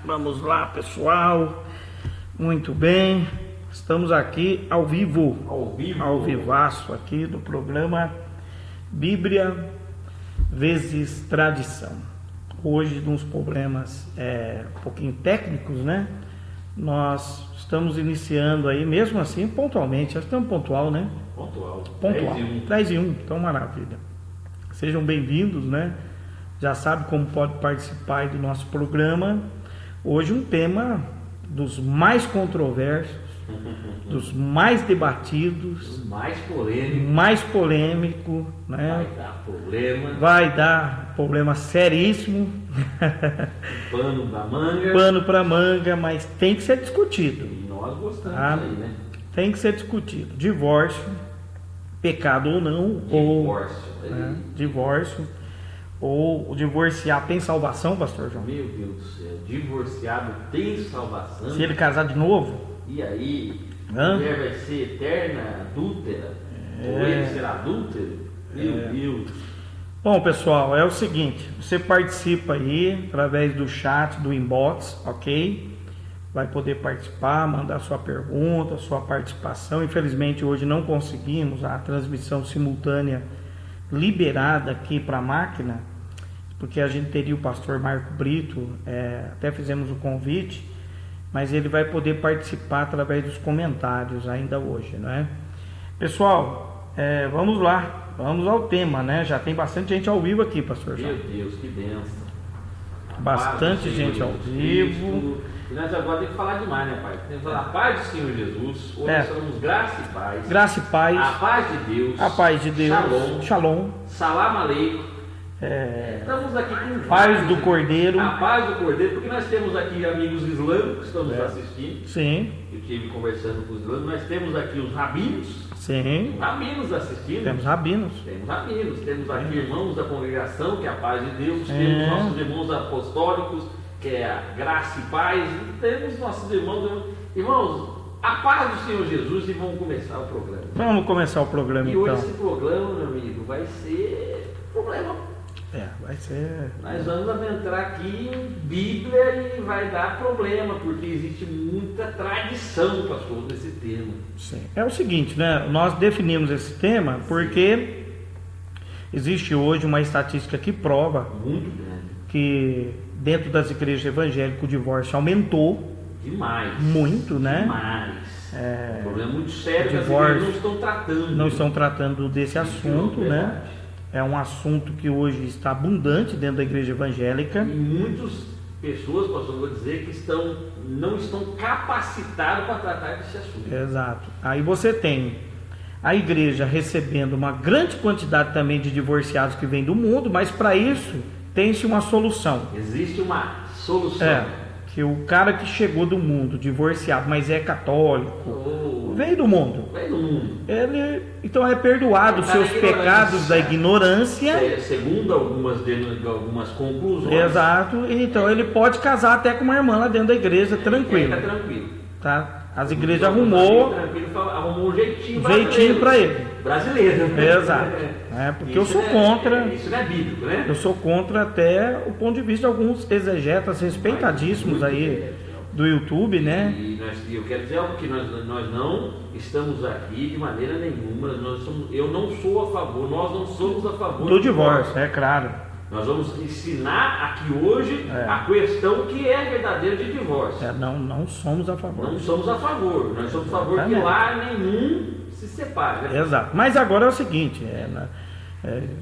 Vamos lá, pessoal. Muito bem. Estamos aqui ao vivo. Ao vivaço aqui do programa Bíblia vezes Tradição. Hoje, uns problemas um pouquinho técnicos, né? Nós estamos iniciando aí, mesmo assim, pontualmente. Já estamos pontual, né? Pontual. 10 e 1. Então, maravilha. Sejam bem-vindos, né? Já sabe como pode participar aí do nosso programa. Hoje um tema dos mais controversos, dos mais debatidos, mais polêmico, né? Vai dar problema seríssimo. Pano para manga, mas tem que ser discutido. E nós gostamos aí, né? Tem que ser discutido. Divórcio, pecado ou não, divórcio. Ou divorciar tem salvação, pastor João? Meu Deus do céu, divorciado tem salvação? Se ele casar de novo? E aí? A mulher vai ser eterna, adúltera? Ou ele será adúltero? Meu Deus. Bom, pessoal, é o seguinte, você participa aí através do chat, do inbox, ok? Vai poder participar, mandar sua pergunta, sua participação. Infelizmente hoje não conseguimos a transmissão simultânea liberada aqui para a máquina, porque a gente teria o pastor Marco Brito, até fizemos o convite, mas ele vai poder participar através dos comentários ainda hoje, não é? Pessoal, vamos lá, vamos ao tema, né? Já tem bastante gente ao vivo aqui, pastor João. Meu Deus, que bênção. Bastante gente ao vivo. E nós agora temos que falar demais, né, pai? Temos que falar a paz do Senhor Jesus. Hoje nós falamos graça e paz. Graça e paz. A paz de Deus. A paz de Deus. Shalom. Salam aleikum. Estamos aqui com paz do Cordeiro. A paz do Cordeiro, porque nós temos aqui amigos islâmicos que estão nos assistindo. Sim. Eu estive conversando com os islâmicos. Nós temos aqui os rabinos. Sim. Rabinos assistindo. Temos rabinos. Temos aqui irmãos da congregação, que é a paz de Deus. Temos nossos irmãos apostólicos, que é a graça e paz. E temos nossos irmãos, a paz do Senhor Jesus, e vamos começar o programa. Vamos começar o programa, então. E hoje esse programa, meu amigo, vai ser problema. Vai ser. Nós vamos entrar aqui em Bíblia e vai dar problema, porque existe muita tradição, pastor, nesse tema. Sim. É o seguinte, né? Nós definimos esse tema porque existe hoje uma estatística que prova muito grande que dentro das igrejas evangélicas o divórcio aumentou. Demais. Muito, né? Demais. Um problema muito sério que as igrejas não estão tratando. Não estão tratando desse assunto, né? É um assunto que hoje está abundante dentro da igreja evangélica. E muitas pessoas, pastor, vou dizer, que não estão capacitadas para tratar desse assunto. Exato. Aí você tem a igreja recebendo uma grande quantidade também de divorciados que vêm do mundo, mas para isso tem-se uma solução. Existe uma solução. Que o cara que chegou do mundo, divorciado, mas é católico, veio do mundo. Ele então é perdoado os seus pecados da ignorância. Segundo algumas conclusões. Exato. Então ele pode casar até com uma irmã lá dentro da igreja, tranquilo. Fica tranquilo. Tá? As igrejas arrumou um jeitinho para ele. Brasileiro. Exato. Porque eu sou contra. Isso não é bíblico, né? Eu sou contra até o ponto de vista de alguns exegetas respeitadíssimos aí do YouTube, né? E eu quero dizer algo que nós não estamos aqui de maneira nenhuma. Eu não sou a favor, nós não somos a favor do divórcio, é claro. Nós vamos ensinar aqui hoje a questão que é verdadeira de divórcio. Não somos a favor. Não somos a favor. Nós somos a favor que lá nenhum se separe. Né? Exato. Mas agora é o seguinte,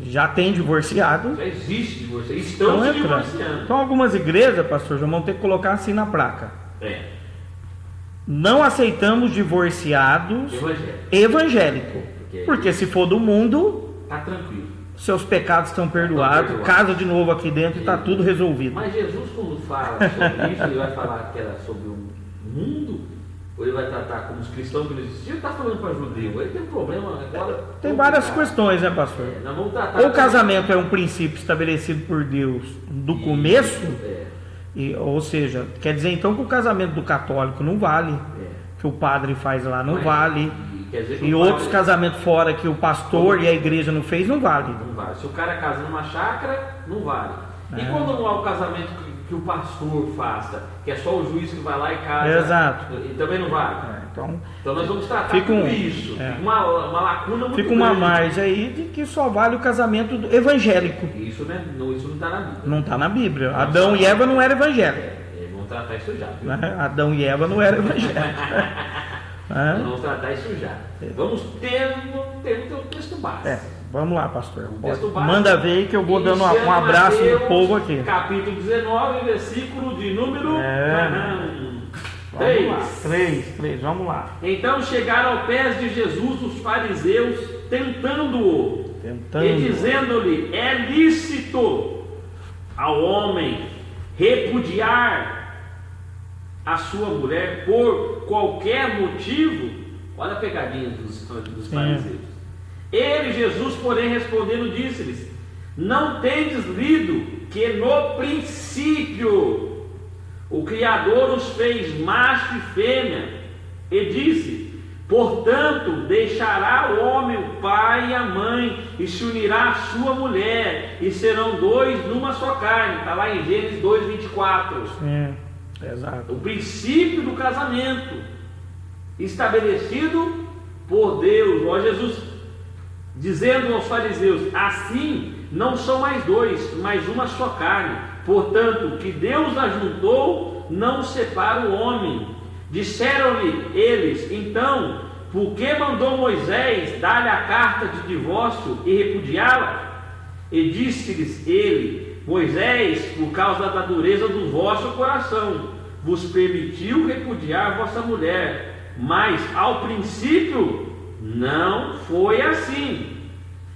já tem divorciado. Já existe divorciado. Estão se divorciando. Então algumas igrejas, pastor, já vão ter que colocar assim na placa. Não aceitamos divorciados evangélicos. Porque se for do mundo, está tranquilo. Seus pecados estão perdoados, casa de novo aqui dentro e está tudo resolvido. Mas Jesus, quando fala sobre isso, ele vai falar que era sobre o mundo, ou ele vai tratar como os cristãos que não existiam, ele está falando para judeu, aí tem um problema agora. Tem várias questões, né, pastor? Nós vamos tratar ou o casamento é um princípio estabelecido por Deus do começo, ou seja, quer dizer então que o casamento do católico não vale, que o padre faz lá não vale. E outros casamentos fora que o pastor e a igreja não fez, não vale. Não vale. Se o cara casa numa chácara, não vale. E quando não há o casamento que o pastor faça, que é só o juiz que vai lá e casa. Exato. E também não vale. Então nós vamos tratar tudo isso. Fica uma lacuna muito Fica uma grande. margem aí de que só vale o casamento evangélico. Isso, né? Isso não está na Bíblia. Não está na Bíblia. Adão e Eva não eram evangélicos. Vamos tratar isso já. Viu? Adão e Eva não eram evangélicos. Vamos tratar isso já. Vamos ter um texto base. Vamos lá, pastor. Texto base. Manda ver aí que eu vou dando um abraço Mateus, no povo aqui. Capítulo 19, versículo de número 3. Vamos lá. Então chegaram ao pé de Jesus os fariseus, tentando-o, e dizendo-lhe: é lícito ao homem repudiar a sua mulher por qualquer motivo? Olha a pegadinha dos fariseus. Ele, Jesus, porém, respondendo, disse-lhes: não tendes lido que no princípio o Criador os fez macho e fêmea, e disse: portanto deixará o homem o pai e a mãe, e se unirá à sua mulher, e serão dois numa só carne. Está lá em Gênesis 2:24. Exato. O princípio do casamento estabelecido por Deus. Ó Jesus dizendo aos fariseus: assim não são mais dois, mas uma só carne. Portanto, o que Deus ajuntou, não separa o homem. Disseram-lhe eles: então, por que mandou Moisés dar-lhe a carta de divórcio e repudiá-la? E disse-lhes ele: Moisés, por causa da dureza do vosso coração, vos permitiu repudiar vossa mulher, mas ao princípio não foi assim.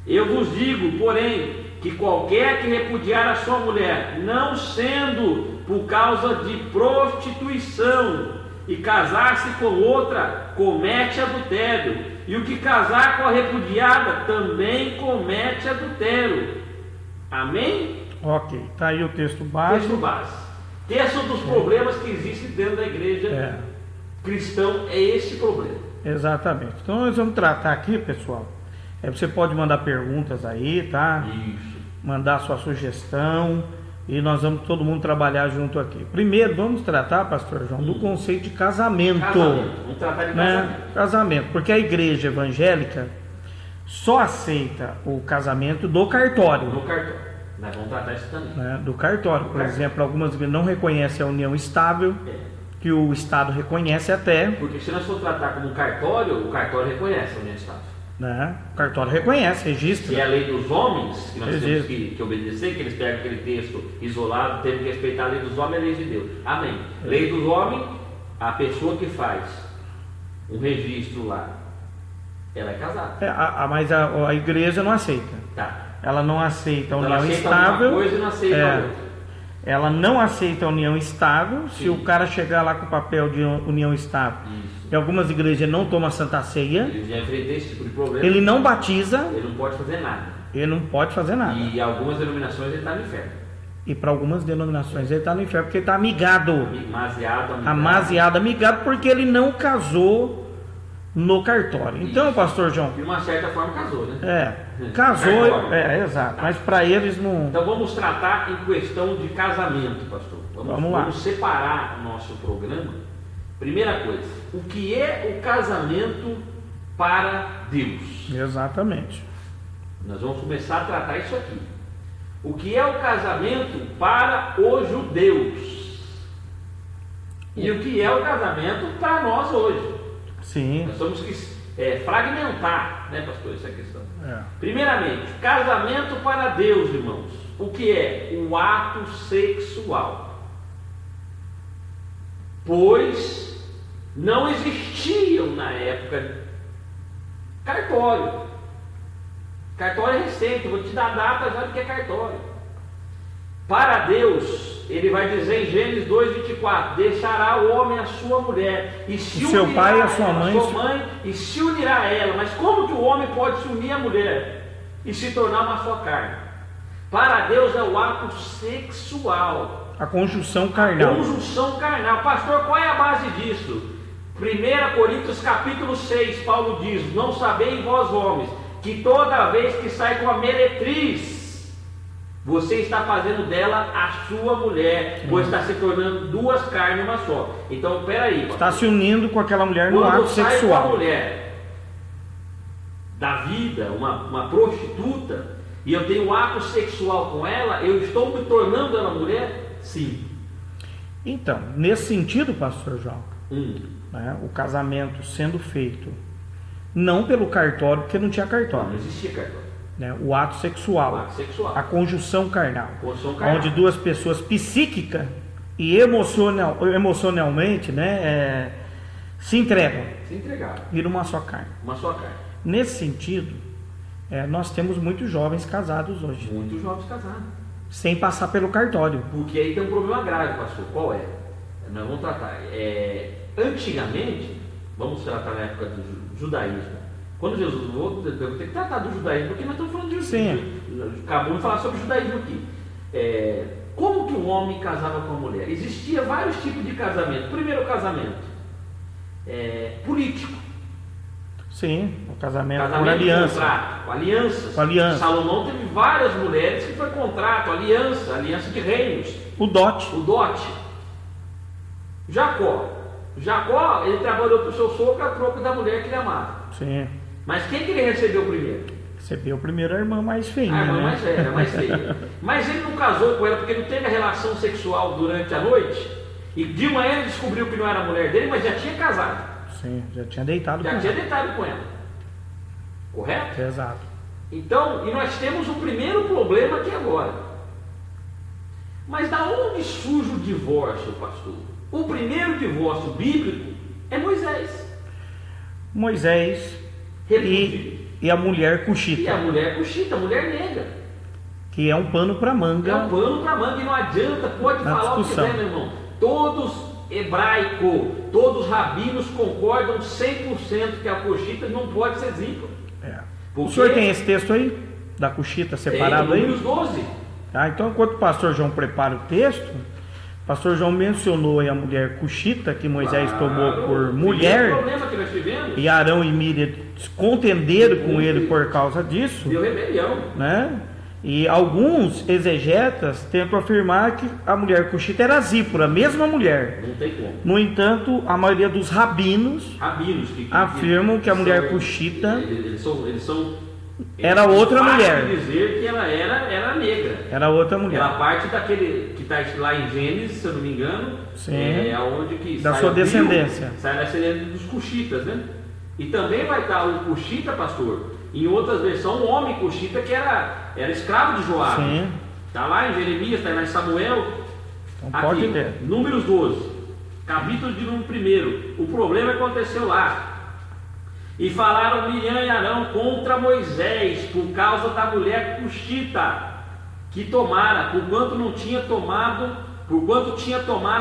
Eu vos digo, porém, que qualquer que repudiar a sua mulher, não sendo por causa de prostituição, e casar-se com outra, comete adultério, e o que casar com a repudiada também comete adultério. Amém? Ok, está aí o texto base. Texto dos problemas que existem dentro da igreja cristã, é este problema. Exatamente. Então nós vamos tratar aqui, pessoal. Você pode mandar perguntas aí, tá? Isso. Mandar sua sugestão. E nós vamos todo mundo trabalhar junto aqui. Primeiro vamos tratar, pastor João, do conceito de casamento. Vamos tratar de casamento. Casamento, porque a igreja evangélica só aceita o casamento do cartório. No cartório. Nós vamos tratar isso também. Do cartório. Por exemplo, algumas igrejas não reconhecem a união estável, que o Estado reconhece até. Porque se nós for tratar como cartório, o cartório reconhece a união estável. O cartório reconhece, registra. Se é a lei dos homens, que nós temos que obedecer, que eles pegam aquele texto isolado, temos que respeitar a lei dos homens e a lei de Deus. Amém. Lei dos homens, a pessoa que faz um registro lá, ela é casada. Mas a igreja não aceita. Tá. Ela não aceita a união ela aceita estável. Uma coisa e não aceita a outra. Ela não aceita a união estável. Se o cara chegar lá com o papel de união estável. Isso. Em algumas igrejas não toma Santa Ceia. Ele já enfrenta esse tipo de problema. Ele não batiza. Ele não pode fazer nada. Ele não pode fazer nada. E algumas denominações ele está no inferno. E para algumas denominações ele está no inferno porque ele está amigado. Amasiado, amigado porque ele não casou no cartório. Então, isso. Pastor João. De uma certa forma casou, né? Casou, exato. Mas para eles não. Então vamos tratar em questão de casamento, pastor. Vamos separar o nosso programa. Primeira coisa, o que é o casamento para Deus? Exatamente. Nós vamos começar a tratar isso aqui. O que é o casamento para os judeus? E o que é o casamento para nós hoje? Sim. Nós temos que fragmentar, né, pastor, essa questão. Primeiramente, casamento para Deus, irmãos. O que é? O ato sexual. Pois não existiam na época cartório. Cartório é recente, vou te dar a data já do que é cartório. Para Deus, ele vai dizer em Gênesis 2:24: deixará o homem a sua mulher e se seu unirá pai e a a sua mãe e se unirá a ela. Mas como que o homem pode se unir à mulher e se tornar uma só carne? Para Deus é o ato sexual. A conjunção carnal. A conjunção carnal. Pastor, qual é a base disso? 1 Coríntios capítulo 6, Paulo diz: não sabeis vós homens, que toda vez que sai com a meretriz, Você está fazendo dela a sua mulher, pois está se tornando duas carnes uma só. Então, peraí. Está se unindo com aquela mulher no ato sexual. Quando eu saio com a mulher da vida, uma prostituta, e eu tenho um ato sexual com ela, eu estou me tornando ela mulher? Sim. Então, nesse sentido, pastor João, né, o casamento sendo feito não pelo cartório, porque não tinha cartório. Não existia cartório. Né, o ato sexual, a conjunção carnal, onde duas pessoas psíquica e emocionalmente, né, se entregam, viram uma só carne. Nesse sentido, nós temos muitos jovens casados hoje. Muitos jovens casados. Sem passar pelo cartório. Porque aí tem um problema grave, pastor. Qual é? Nós vamos tratar. Antigamente, vamos tratar na época do judaísmo. Quando Jesus voltou, eu tenho que tratar do judaísmo, porque nós estamos falando de judaísmo. Acabamos de falar sobre judaísmo aqui. Como que o homem casava com a mulher? Existia vários tipos de casamento. Primeiro, o casamento político. Sim, o casamento por aliança. Contrato, alianças. Salomão teve várias mulheres que foi contrato, aliança de reinos. O dote. Jacó, ele trabalhou para o seu sogro a troco da mulher que ele amava. Sim. Mas quem que ele recebeu primeiro? Recebeu primeiro a irmã mais feia. A irmã, né? mais velha, mais feia. Mas ele não casou com ela porque não teve a relação sexual durante a noite. E de manhã ele descobriu que não era a mulher dele, mas já tinha casado. Sim, já tinha deitado com ela. Correto? Exato. Então, e nós temos o primeiro problema aqui agora. Mas da onde surge o divórcio, pastor? O primeiro divórcio bíblico é Moisés. E a mulher cuxita. a mulher negra. Que é um pano para manga. E não adianta, pode falar discussão. o que quiser, meu irmão. Todos todos rabinos concordam 100% que a cuxita não pode ser zipa. O senhor tem esse texto aí? Da cuxita separado aí? Números 12. Então, enquanto o pastor João prepara o texto, o pastor João mencionou aí a mulher cuxita, que Moisés tomou por mulher. Problema que nós tivemos. E Arão e Miriam contenderam com ele por causa disso. Deu rebelião. Né? E alguns exegetas tentam afirmar que a mulher cuxita era Zípora, a mesma mulher. Não tem como. No entanto, a maioria dos rabinos afirmam que a mulher cuxita era outra mulher. Dizer que ela era negra. Era outra mulher. Ela parte daquele que está lá em Gênesis, se eu não me engano. Sim. Aonde que da sua descendência. Sai da descendência dos cuxitas, né? E também vai estar o cuxita, pastor, em outras versões, um homem cuxita que era escravo de Joabe. Sim. Está lá em Jeremias, está lá em Samuel. Então pode ter. Números 12, capítulo de número 1. O problema aconteceu lá. E falaram Miriam e Arão contra Moisés por causa da mulher cuxita que tomara, porquanto tinha tomado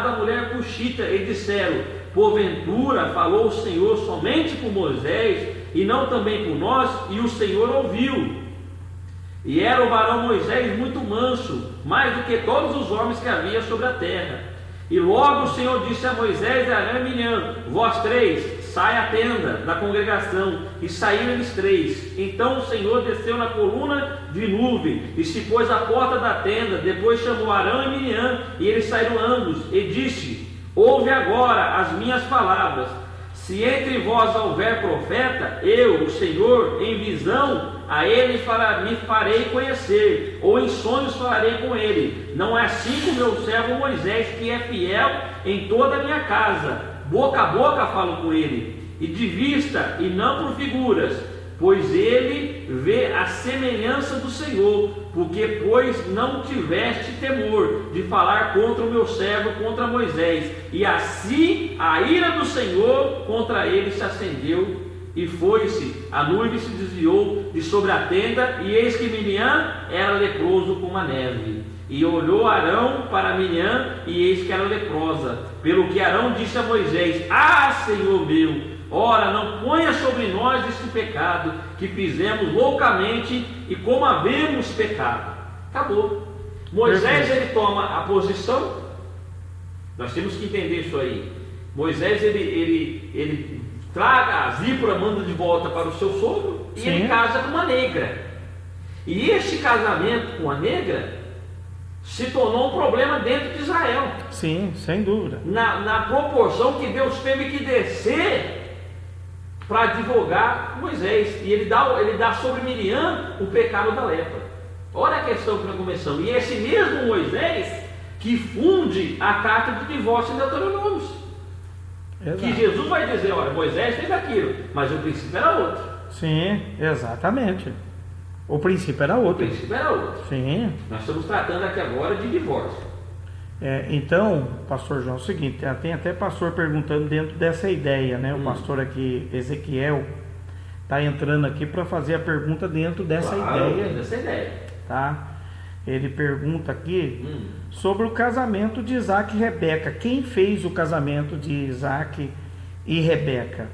a mulher cuxita, e disseram: porventura falou o Senhor somente por Moisés e não também por nós? E o Senhor ouviu. E era o varão Moisés muito manso, mais do que todos os homens que havia sobre a terra. E logo o Senhor disse a Moisés, a Arão e Miriam: vós três, sai à tenda da congregação. E saíram eles três. Então o Senhor desceu na coluna de nuvem e se pôs à porta da tenda. Depois chamou Arão e Miriam, e eles saíram ambos, e disse: ouve agora as minhas palavras. Se entre vós houver profeta, eu, o Senhor, em visão, a ele me farei conhecer, ou em sonhos falarei com ele. Não é assim com meu servo Moisés, que é fiel em toda a minha casa. Boca a boca falo com ele, e de vista, e não por figuras, pois ele vê a semelhança do Senhor, porque pois não tiveste temor de falar contra o meu servo, contra Moisés. E assim a ira do Senhor contra ele se acendeu, e foi-se, a nuvem se desviou de sobre a tenda, e eis que Miriam era leproso como a neve. E olhou Arão para Miriam, e eis que era leprosa. Pelo que Arão disse a Moisés: ah, Senhor meu, ora, não ponha sobre nós este pecado que fizemos loucamente, e como havemos pecado. Acabou. Moisés, ele toma a posição. Nós temos que entender isso aí. Moisés, ele traga a Zípora, manda de volta para o seu sogro, e ele casa com uma negra. E este casamento com a negra se tornou um problema dentro de Israel. Sim, sem dúvida. Na proporção que Deus teve que descer para advogar Moisés. E ele dá sobre Miriam o pecado da lepra. Olha a questão que nós começamos. E esse mesmo Moisés que funde a carta de divórcio em Deuteronômio. Que Jesus vai dizer, olha, Moisés fez aquilo, mas o princípio era outro. Sim, exatamente. O princípio era outro. O princípio era outro. Sim. Nós estamos tratando aqui agora de divórcio. Então, pastor João, é o seguinte, tem até pastor perguntando dentro dessa ideia, né? O pastor aqui, Ezequiel, está entrando aqui para fazer a pergunta dentro dessa ideia. Tá? Ele pergunta aqui sobre o casamento de Isaac e Rebeca. Quem fez o casamento de Isaac e Rebeca?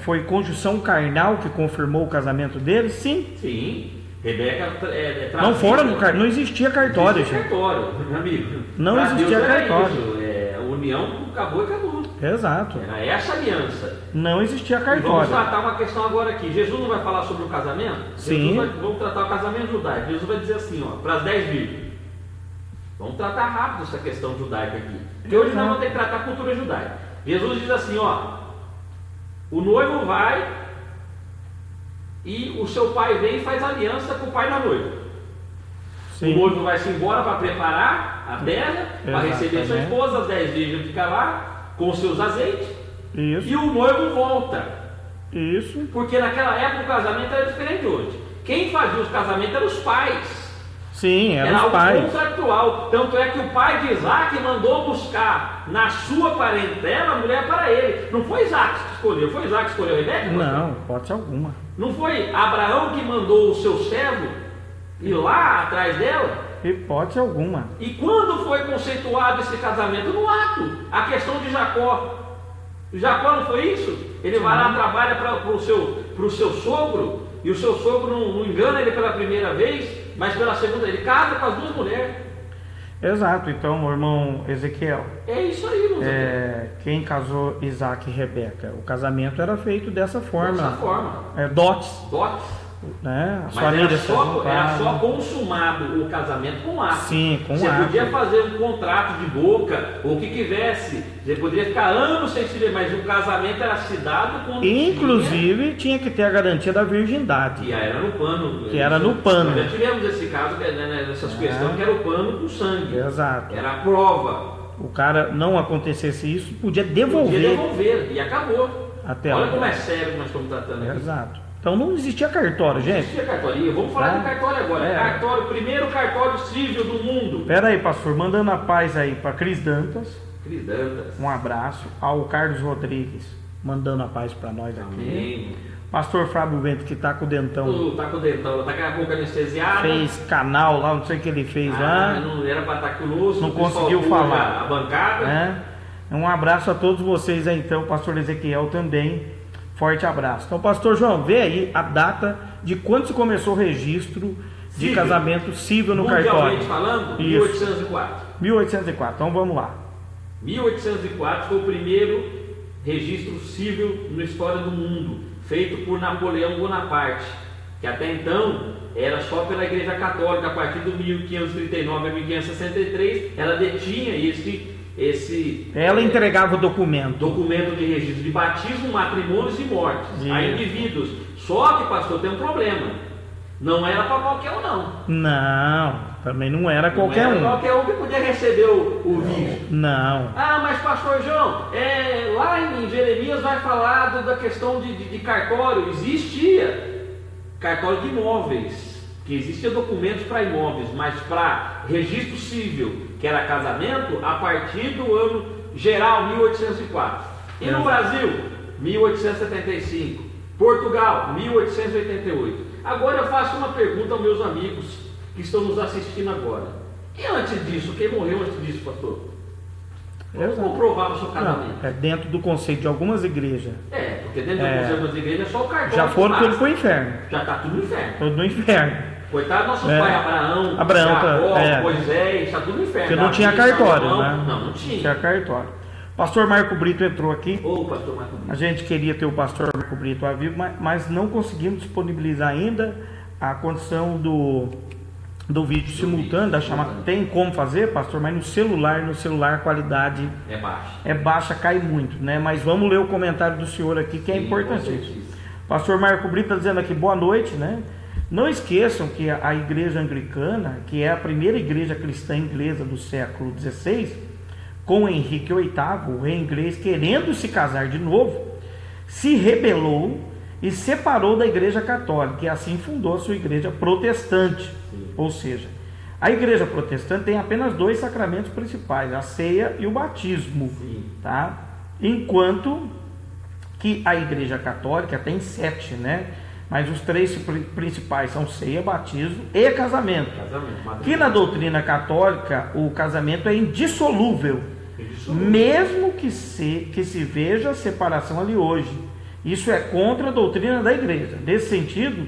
Foi conjunção carnal que confirmou o casamento deles? Sim. Sim. Rebeca não foram no cartório, não existia cartório. Não existia cartório, meu amigo. Não existia cartório. A união acabou e acabou. Exato. Era essa aliança. Não existia cartório. E vamos tratar uma questão agora aqui. Jesus não vai falar sobre o casamento? Sim. Vamos tratar o casamento judaico. Jesus vai dizer assim, ó, para as 10 virgens. Vamos tratar rápido essa questão judaica aqui. Porque hoje nós vamos ter que tratar a cultura judaica. Jesus diz assim, ó, o noivo vai e o seu pai vem e faz aliança com o pai da noiva. Sim. O noivo vai se embora para preparar a terra, para receber sua esposa, as 10 virgens ficam lá com os seus azeites. Isso. E o noivo volta. Isso. Porque naquela época o casamento era diferente de hoje. Quem fazia os casamentos eram os pais. Sim, era os pais. Era algo contratual. Tanto é que o pai de Isaac mandou buscar na sua parentela a mulher para ele. Não foi Isaac que escolheu. Foi Isaac que escolheu Rebeca? Não, pode ser alguma. Não foi Abraão que mandou o seu servo ir lá atrás dela? Hipótese alguma. E quando foi conceituado esse casamento? No ato. A questão de Jacó. Jacó não foi isso? Ele vai lá, trabalha para o seu sogro, e o seu sogro não engana ele pela primeira vez, mas pela segunda, ele casa com as duas mulheres. Exato, então, meu irmão Ezequiel. É isso aí, meu irmão. Quem casou Isaac e Rebeca? O casamento era feito dessa forma. Dessa forma. Dotes. Dotes. Né? As mas famílias era só consumado o casamento com ato. Sim, com Você ato. podia fazer um contrato de boca, ou o que quisesse. Você poderia ficar anos sem se ver, mas o casamento era se dado quando inclusive tinha que ter a garantia da virgindade. Que era no pano. Que era no pano. Nós já tivemos esse caso, nessas questões, que era o pano com sangue. Exato. Era a prova. O cara não acontecesse isso, podia devolver. Podia devolver, e acabou. Até olha como é sério que nós estamos tratando aqui. Exato. Então não existia cartório, gente. Não existia cartório. Vamos falar de cartório agora. Cartório, primeiro cartório civil do mundo. Pera aí, pastor, mandando a paz aí para Cris Dantas. Cris Dantas. Um abraço. Ao Carlos Rodrigues, mandando a paz para nós aqui. Amém. Pastor Fábio Bento, que tá com o dentão. Tá com o dentão, tá com a boca anestesiada. Fez canal lá, não sei o que ele fez lá. Não era para estar conosco. Não conseguiu falar. A bancada. Um abraço a todos vocês aí, então, pastor Ezequiel também. Forte abraço. Então, pastor João, vê aí a data de quando se começou o registro de casamento civil no cartório. Falando, isso. 1804. 1804, então vamos lá. 1804 foi o primeiro registro civil na história do mundo, feito por Napoleão Bonaparte, que até então era só pela Igreja Católica. A partir de 1539 a 1563, ela detinha ela entregava o documento de registro de batismo, matrimônios e mortes a indivíduos. Só que, pastor, tem um problema. Não era para qualquer um, não. Não, também não era qualquer um. Não era qualquer um que podia receber o vídeo. Não. Mas pastor João, lá em Jeremias vai falar da questão de cartório. Existia cartório de imóveis, que existia documentos para imóveis, mas para registro civil, que era casamento, a partir do ano geral 1804. E no Brasil, 1875. Portugal, 1888. Agora eu faço uma pergunta aos meus amigos que estão nos assistindo agora. E antes disso, quem morreu antes disso, pastor? Como comprovava o seu casamento? Não, dentro do conceito de algumas igrejas. Porque dentro do conceito de algumas igrejas é só o cartório. Já foram tudo para o inferno. Já está tudo no inferno. Tudo no inferno. Coitado do nosso pai, Abraão, Jacó, Moisés, está tudo no inferno. Porque não tinha cartório, né? Não tinha. Tinha cartório. Pastor Marco Brito entrou aqui. Pastor Marco Brito. A gente queria ter o pastor Marco Brito ao vivo, mas não conseguimos disponibilizar ainda a condição do vídeo simultâneo, da chamada. Tem como fazer, pastor, mas no celular a qualidade é baixa, cai muito, né? Mas vamos ler o comentário do senhor aqui, que é importantíssimo. Pastor Marco Brito está dizendo aqui, boa noite, né? Não esqueçam que a igreja anglicana, que é a primeira igreja cristã inglesa do século XVI, com Henrique VIII, o rei inglês, querendo se casar de novo, se rebelou e separou da igreja católica, e assim fundou a sua igreja protestante. Ou seja, a igreja protestante tem apenas 2 sacramentos principais, a ceia e o batismo, tá? Enquanto que a igreja católica tem 7, né? Mas os 3 principais são ceia, batismo e casamento. Que na doutrina católica o casamento é indissolúvel, mesmo que se veja a separação ali hoje. Isso é contra a doutrina da igreja. Nesse sentido,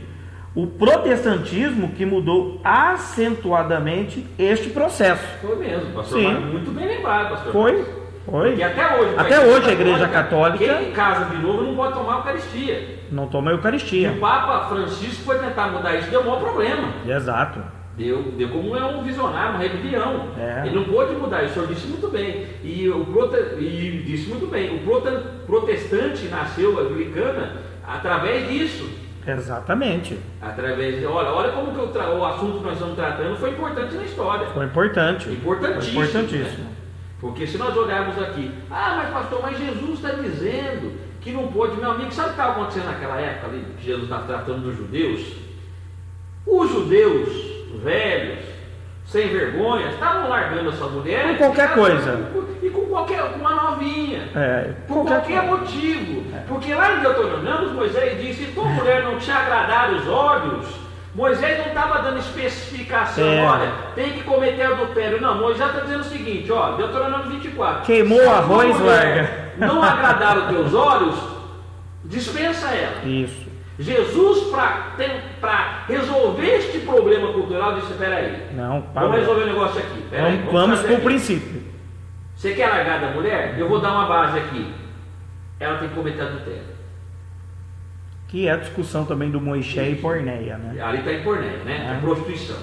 o protestantismo que mudou acentuadamente este processo. Foi mesmo, pastor. Sim. Muito bem lembrado, pastor. Foi. Porque até hoje a igreja católica, quem casa de novo não pode tomar a Eucaristia. Não toma a Eucaristia. E o Papa Francisco foi tentar mudar isso, deu um maior problema. Exato. Deu como um visionário, uma rebelião. Ele não pôde mudar isso, o senhor disse muito bem. E disse muito bem, o protestante nasceu anglicana através disso. Exatamente. Através de, olha como que o assunto que nós estamos tratando foi importante na história. Foi importante. Importantíssimo. Né? Porque se nós olharmos aqui, mas pastor, mas Jesus está dizendo que não pode, meu amigo, sabe o que estava acontecendo naquela época ali, que Jesus estava tratando dos judeus? Os judeus, os velhos, sem vergonha, estavam largando a sua mulher com qualquer coisa. E com uma novinha. Por qualquer motivo. Porque lá em Deuteronômio, Moisés disse, se tua mulher não te agradar os olhos, Moisés não estava dando especificação, olha, tem que cometer adultério. Não, Moisés está dizendo o seguinte, Deuteronômio 24. Queimou o arroz, larga. Não agradar os teus olhos, dispensa ela. Isso. Jesus, para resolver este problema cultural, disse, peraí, vamos resolver o negócio aqui. Vamos para o princípio. Você quer largar da mulher? Eu vou dar uma base aqui. Ela tem que cometer adultério. Que é a discussão também do Moisés e Porneia, né? Ali está em Porneia, né? É prostituição.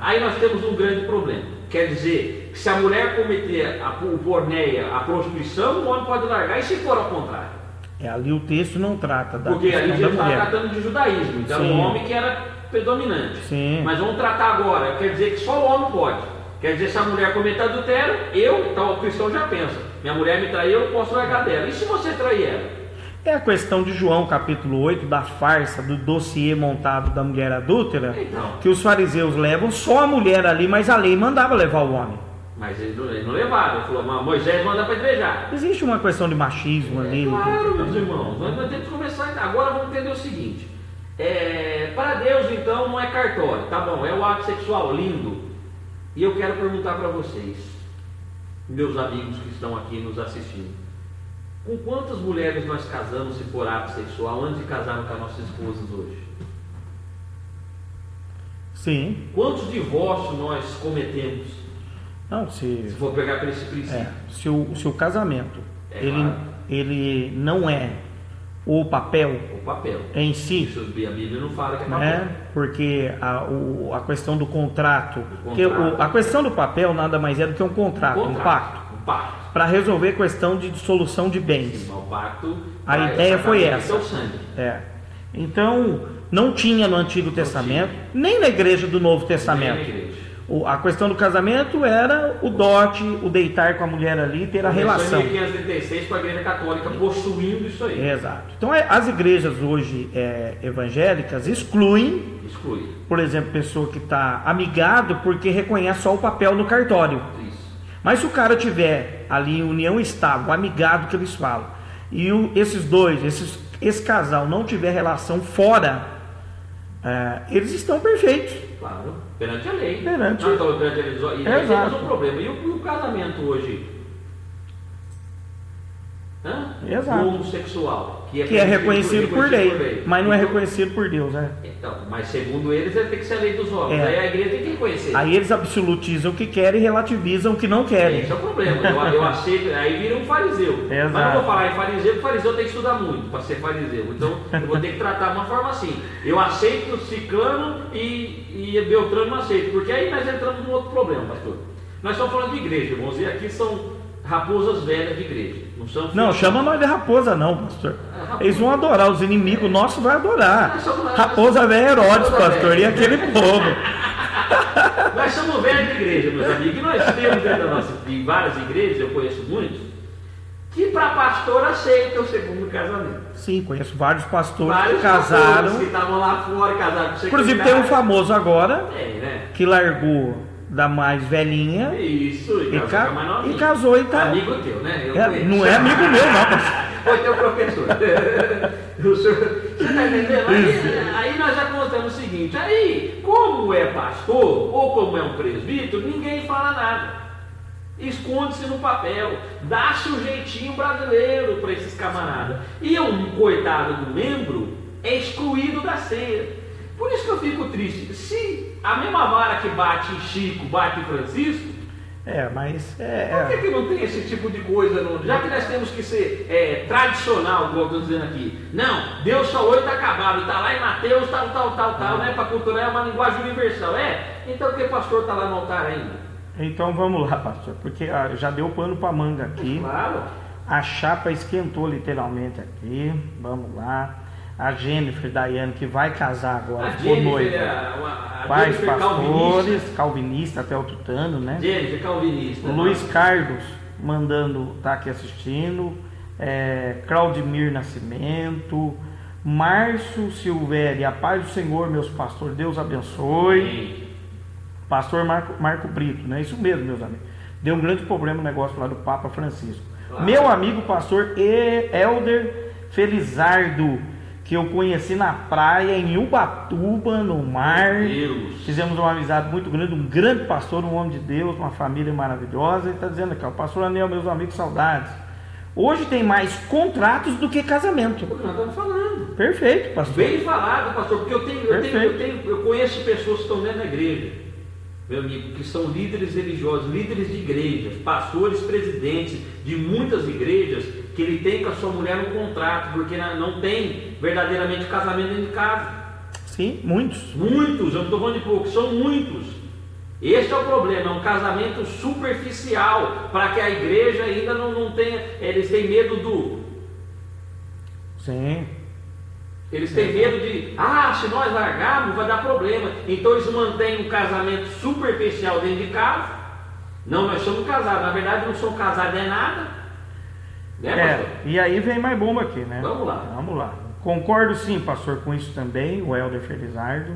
Aí nós temos um grande problema. Quer dizer, que se a mulher cometer o Porneia, a prostituição, o homem pode largar, e se for ao contrário? Ali o texto não trata da Porque ali Jesus está tratando de judaísmo, então o homem que era predominante. Sim. Mas vamos tratar agora, quer dizer que só o homem pode. Quer dizer, se a mulher cometer adultério, o cristão já pensa, minha mulher me traiu, eu posso largar dela. E se você trair ela? É a questão de João capítulo 8, da farsa, do dossiê montado da mulher adúltera, que os fariseus levam só a mulher ali, mas a lei mandava levar o homem. Mas eles não levaram, ele falou, Moisés manda apedrejar. Existe uma questão de machismo ali. Claro, meus irmãos, nós temos que começar, agora vamos entender o seguinte, para Deus então não é cartório, tá bom, é o ato sexual, lindo. E eu quero perguntar para vocês, meus amigos que estão aqui nos assistindo, com quantas mulheres nós casamos se por ato sexual antes de casarmos com as nossas esposas hoje? Sim. Quantos divórcios nós cometemos? Não, se for pegar por esse princípio. Se o casamento ele não é o papel em si. Isso, a Bíblia não fala que é papel. Porque a questão do contrato, a questão do papel nada mais é do que um contrato. Um pacto. Para resolver a questão de dissolução de bens. Sim, o pacto, a ideia foi essa. Então, não tinha no Antigo Testamento, nem na igreja do Novo Testamento. A questão do casamento era o dote, o deitar com a mulher ali, ter a relação. Em 1536 com a igreja católica possuindo isso aí. Exato. Então as igrejas hoje evangélicas excluem, por exemplo, pessoa que está amigado porque reconhece só o papel no cartório. Isso. Mas se o cara tiver ali em união estável, amigado que eles falam, e esse casal não tiver relação fora, eles estão perfeitos. Claro, perante a lei. Perante a lei. E aí temos um problema. E o casamento hoje? Exato. O homossexual, que é reconhecido por lei, mas não é então, reconhecido por Deus, né? Então, mas segundo eles, tem que ser a lei dos homens. Aí a igreja tem que reconhecer. Aí eles absolutizam o que querem e relativizam o que não querem. Esse é o problema. Eu aceito, aí vira um fariseu. Exato. Mas não vou falar em fariseu, porque fariseu tem que estudar muito para ser fariseu. Então eu vou ter que tratar de uma forma assim. Eu aceito Ciclano e Beltrano não aceito, porque aí nós entramos num outro problema, pastor. Nós estamos falando de igreja, irmãos, e aqui são raposas velhas de igreja. Não chama nós de raposa não, pastor. Eles vão adorar, os inimigos nossos vão adorar. Raposa velha é Herodes, pastor, e aquele povo. Nós somos velhos de igreja, meus amigos. E nós temos dentro de várias igrejas, eu conheço muitos, que para pastor aceitam o segundo casamento. Sim, conheço vários pastores que casaram. Que estavam lá fora e casaram com inclusive tem um famoso agora, né? Que largou da mais velhinha. Isso, e casou e tá. Amigo teu, né? Não é amigo meu, não. Foi teu professor. Você está entendendo? Aí nós já contamos o seguinte: aí, como é pastor, ou como é um presbítero, ninguém fala nada. Esconde-se no papel, dá-se um jeitinho brasileiro para esses camaradas. E um coitado do membro é excluído da ceia. Por isso que eu fico triste. Se a mesma vara que bate em Chico, bate em Francisco, por que não tem esse tipo de coisa? Já que nós temos que ser tradicional, como eu estou dizendo aqui. Não, Deus só hoje está acabado, está lá em Mateus, tal, né? Para culturar é uma linguagem universal. Então o que o pastor está lá no altar ainda? Então vamos lá, pastor, porque já deu pano para manga aqui. Claro. A chapa esquentou literalmente aqui. Vamos lá. A Jennifer Daiane, que vai casar agora, ficou noiva. Pais pastores, calvinista até o tutano, né? Jennifer calvinista. Luiz Carlos mandando, tá aqui assistindo. Claudimir Nascimento. Márcio Silvério, a paz do Senhor, meus pastores, Deus abençoe. Sim. Pastor Marco Brito, né? Isso mesmo, meus amigos. Deu um grande problema o negócio lá do Papa Francisco. Claro. Meu amigo pastor Helder Felizardo, que eu conheci na praia em Ubatuba, no mar. Fizemos uma amizade muito grande, um grande pastor, um homem de Deus, uma família maravilhosa. Ele está dizendo aqui, o pastor Anel, meus amigos, saudades. Hoje tem mais contratos do que casamento. Nós estamos falando. Perfeito, pastor. Bem falado, pastor, porque eu conheço pessoas que estão dentro da igreja, meu amigo, que são líderes religiosos, líderes de igrejas, pastores, presidentes de muitas igrejas, que ele tem com a sua mulher um contrato, porque não tem verdadeiramente casamento dentro de casa. Sim, muitos. Muitos, eu não estou falando de poucos, são muitos. Este é o problema, é um casamento superficial, para que a igreja ainda não tenha, eles têm medo do... Sim. Eles têm medo de, se nós largarmos vai dar problema. Então eles mantêm um casamento superficial dentro de casa. Não, nós somos casados, na verdade não somos casados é nada. Né, pastor? E aí vem mais bomba aqui, né? Vamos lá. Concordo sim, pastor, com isso também. O Helder Felizardo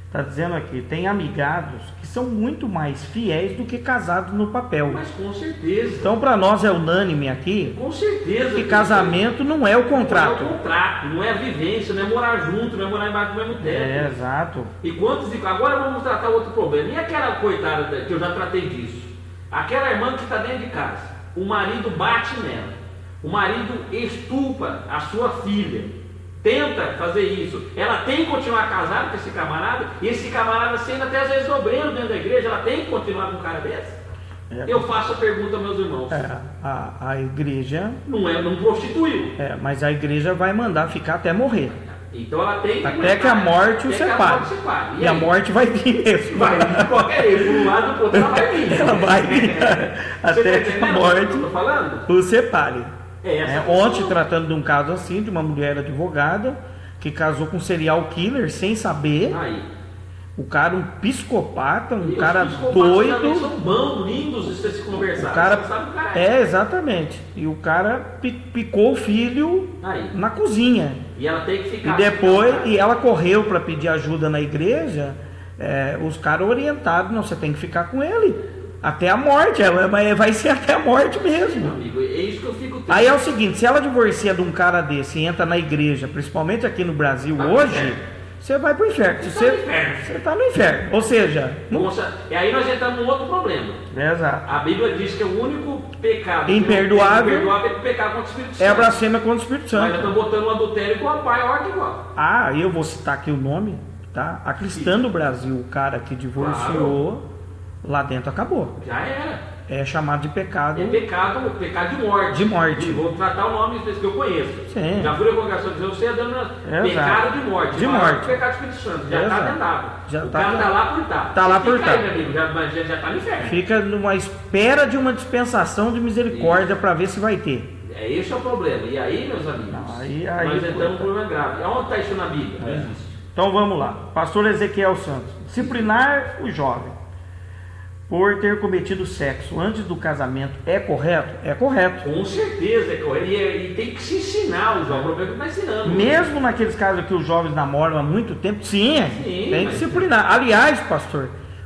está dizendo aqui, tem amigados que são muito mais fiéis do que casados no papel. Mas com certeza. Então para nós é unânime aqui, com certeza, que casamento não é o contrato. Não é o contrato, não é a vivência, não é morar junto, não é morar embaixo do mesmo teto. Exato. E agora vamos tratar outro problema. E aquela coitada que eu já tratei disso, aquela irmã que está dentro de casa, o marido bate nela, o marido estupra a sua filha, tenta fazer isso, ela tem que continuar casada com esse camarada, e esse camarada sendo até às vezes obreiro dentro da igreja, ela tem que continuar com um cara desse? Eu faço a pergunta aos meus irmãos. A igreja não prostituiu. Mas a igreja vai mandar ficar até morrer. Então ela tem que até que a morte o separe. E a morte vai vir mesmo. Vai vir de qualquer jeito, por um lado ou por outro ela vai vir. Ela vai vir até que a morte o separe. Ontem, tratando de um caso assim, de uma mulher advogada que casou com um serial killer sem saber. O cara, um psicopata, um cara doido. São bons, lindos de se conversar. O cara, exatamente. E o cara picou o filho na cozinha. E ela tem que ficar. E depois, ela correu para pedir ajuda na igreja. Os caras orientaram, não, você tem que ficar com ele. Até a morte, vai ser até a morte mesmo. Meu amigo, é isso que eu fico triste. Aí é o seguinte, se ela divorcia de um cara desse e entra na igreja, principalmente aqui no Brasil hoje, você vai para o inferno. Você está no inferno. Ou seja... E aí nós entramos num outro problema. Exato. A Bíblia diz que o único pecado imperdoável é o pecado contra o Espírito Santo. É a blasfêmia contra o Espírito Santo. Nós estamos botando o adultério com a pai, olha que igual. Eu vou citar aqui o nome, tá? A Cristã do Brasil, o cara que divorciou, lá dentro acabou. Já era. É chamado de pecado. É pecado de morte. De morte. Vou tratar o nome que eu conheço. Sim. Já fui na congregação de Deus, você é dando pecado de morte. De morte. Pecado do Espírito Santo. Já está dentro. O cara está lá por estar. Está lá por estar. Meu amigo, já está no inferno. Fica numa espera de uma dispensação de misericórdia para ver se vai ter. Esse é o problema. E aí, meus amigos, nós entramos num problema grave. Onde está isso na Bíblia? Não existe. Então vamos lá. Pastor Ezequiel Santos. Disciplinar o jovem por ter cometido sexo antes do casamento é correto? É correto. Com certeza é correto. E tem que se ensinar o jovem. O problema é que não está ensinando. Mesmo naqueles casos que os jovens namoram há muito tempo, sim tem que disciplinar. Aliás, o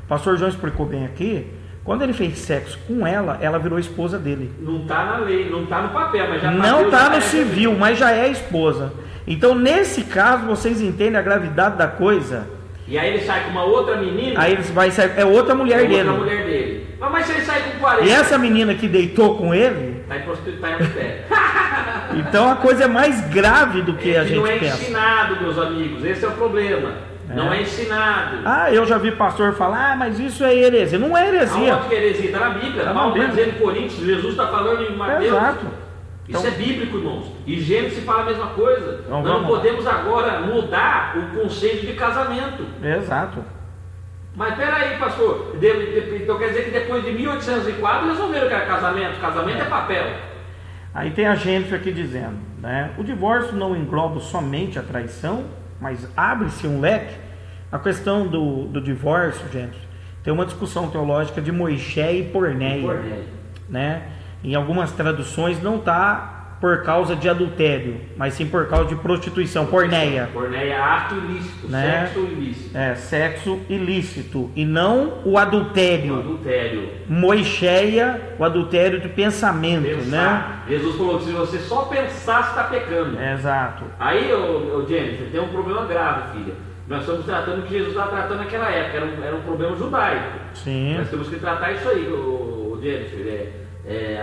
pastor João explicou bem aqui, quando ele fez sexo com ela, ela virou esposa dele. Não está na lei, não está no papel, mas já não está no civil, mas já é esposa. Então, nesse caso, vocês entendem a gravidade da coisa. E aí ele sai com uma outra menina. Aí ele vai sair, é outra mulher dele. Outra mulher dele. Mas se ele sai com 40. E essa menina que deitou com ele. Está em prostituição, está em adultério. Então a coisa é mais grave do que a gente pensa. Não é ensinado, meus amigos. Esse é o problema. Não é ensinado. Eu já vi pastor falar, mas isso é heresia. Não é heresia. Aonde que é heresia? Está na Bíblia. Paulo está dizendo em Coríntios, Jesus está falando em Mateus. Exato. Isso é bíblico, irmãos. E Gênesis fala a mesma coisa. Nós não podemos agora mudar o conceito de casamento. Exato. Mas peraí, pastor. Então quer dizer que depois de 1804 resolveram que era casamento. Casamento é papel. Aí tem a gente aqui dizendo, né? O divórcio não engloba somente a traição, mas abre-se um leque. A questão do divórcio, gente, tem uma discussão teológica de Moisés e Porneia, né? Em algumas traduções não está por causa de adultério, mas sim por causa de prostituição, porneia. Porneia é ato ilícito, né? Sexo ilícito. Sexo ilícito, e não o adultério. O adultério. Moixéia, o adultério de pensamento, né? Jesus falou que se você só pensar, você está pecando. Exato. Aí, Jennifer, tem um problema grave, filha. Nós estamos tratando o que Jesus estava tratando naquela época, era um problema judaico. Sim. Nós temos que tratar isso aí, Jennifer.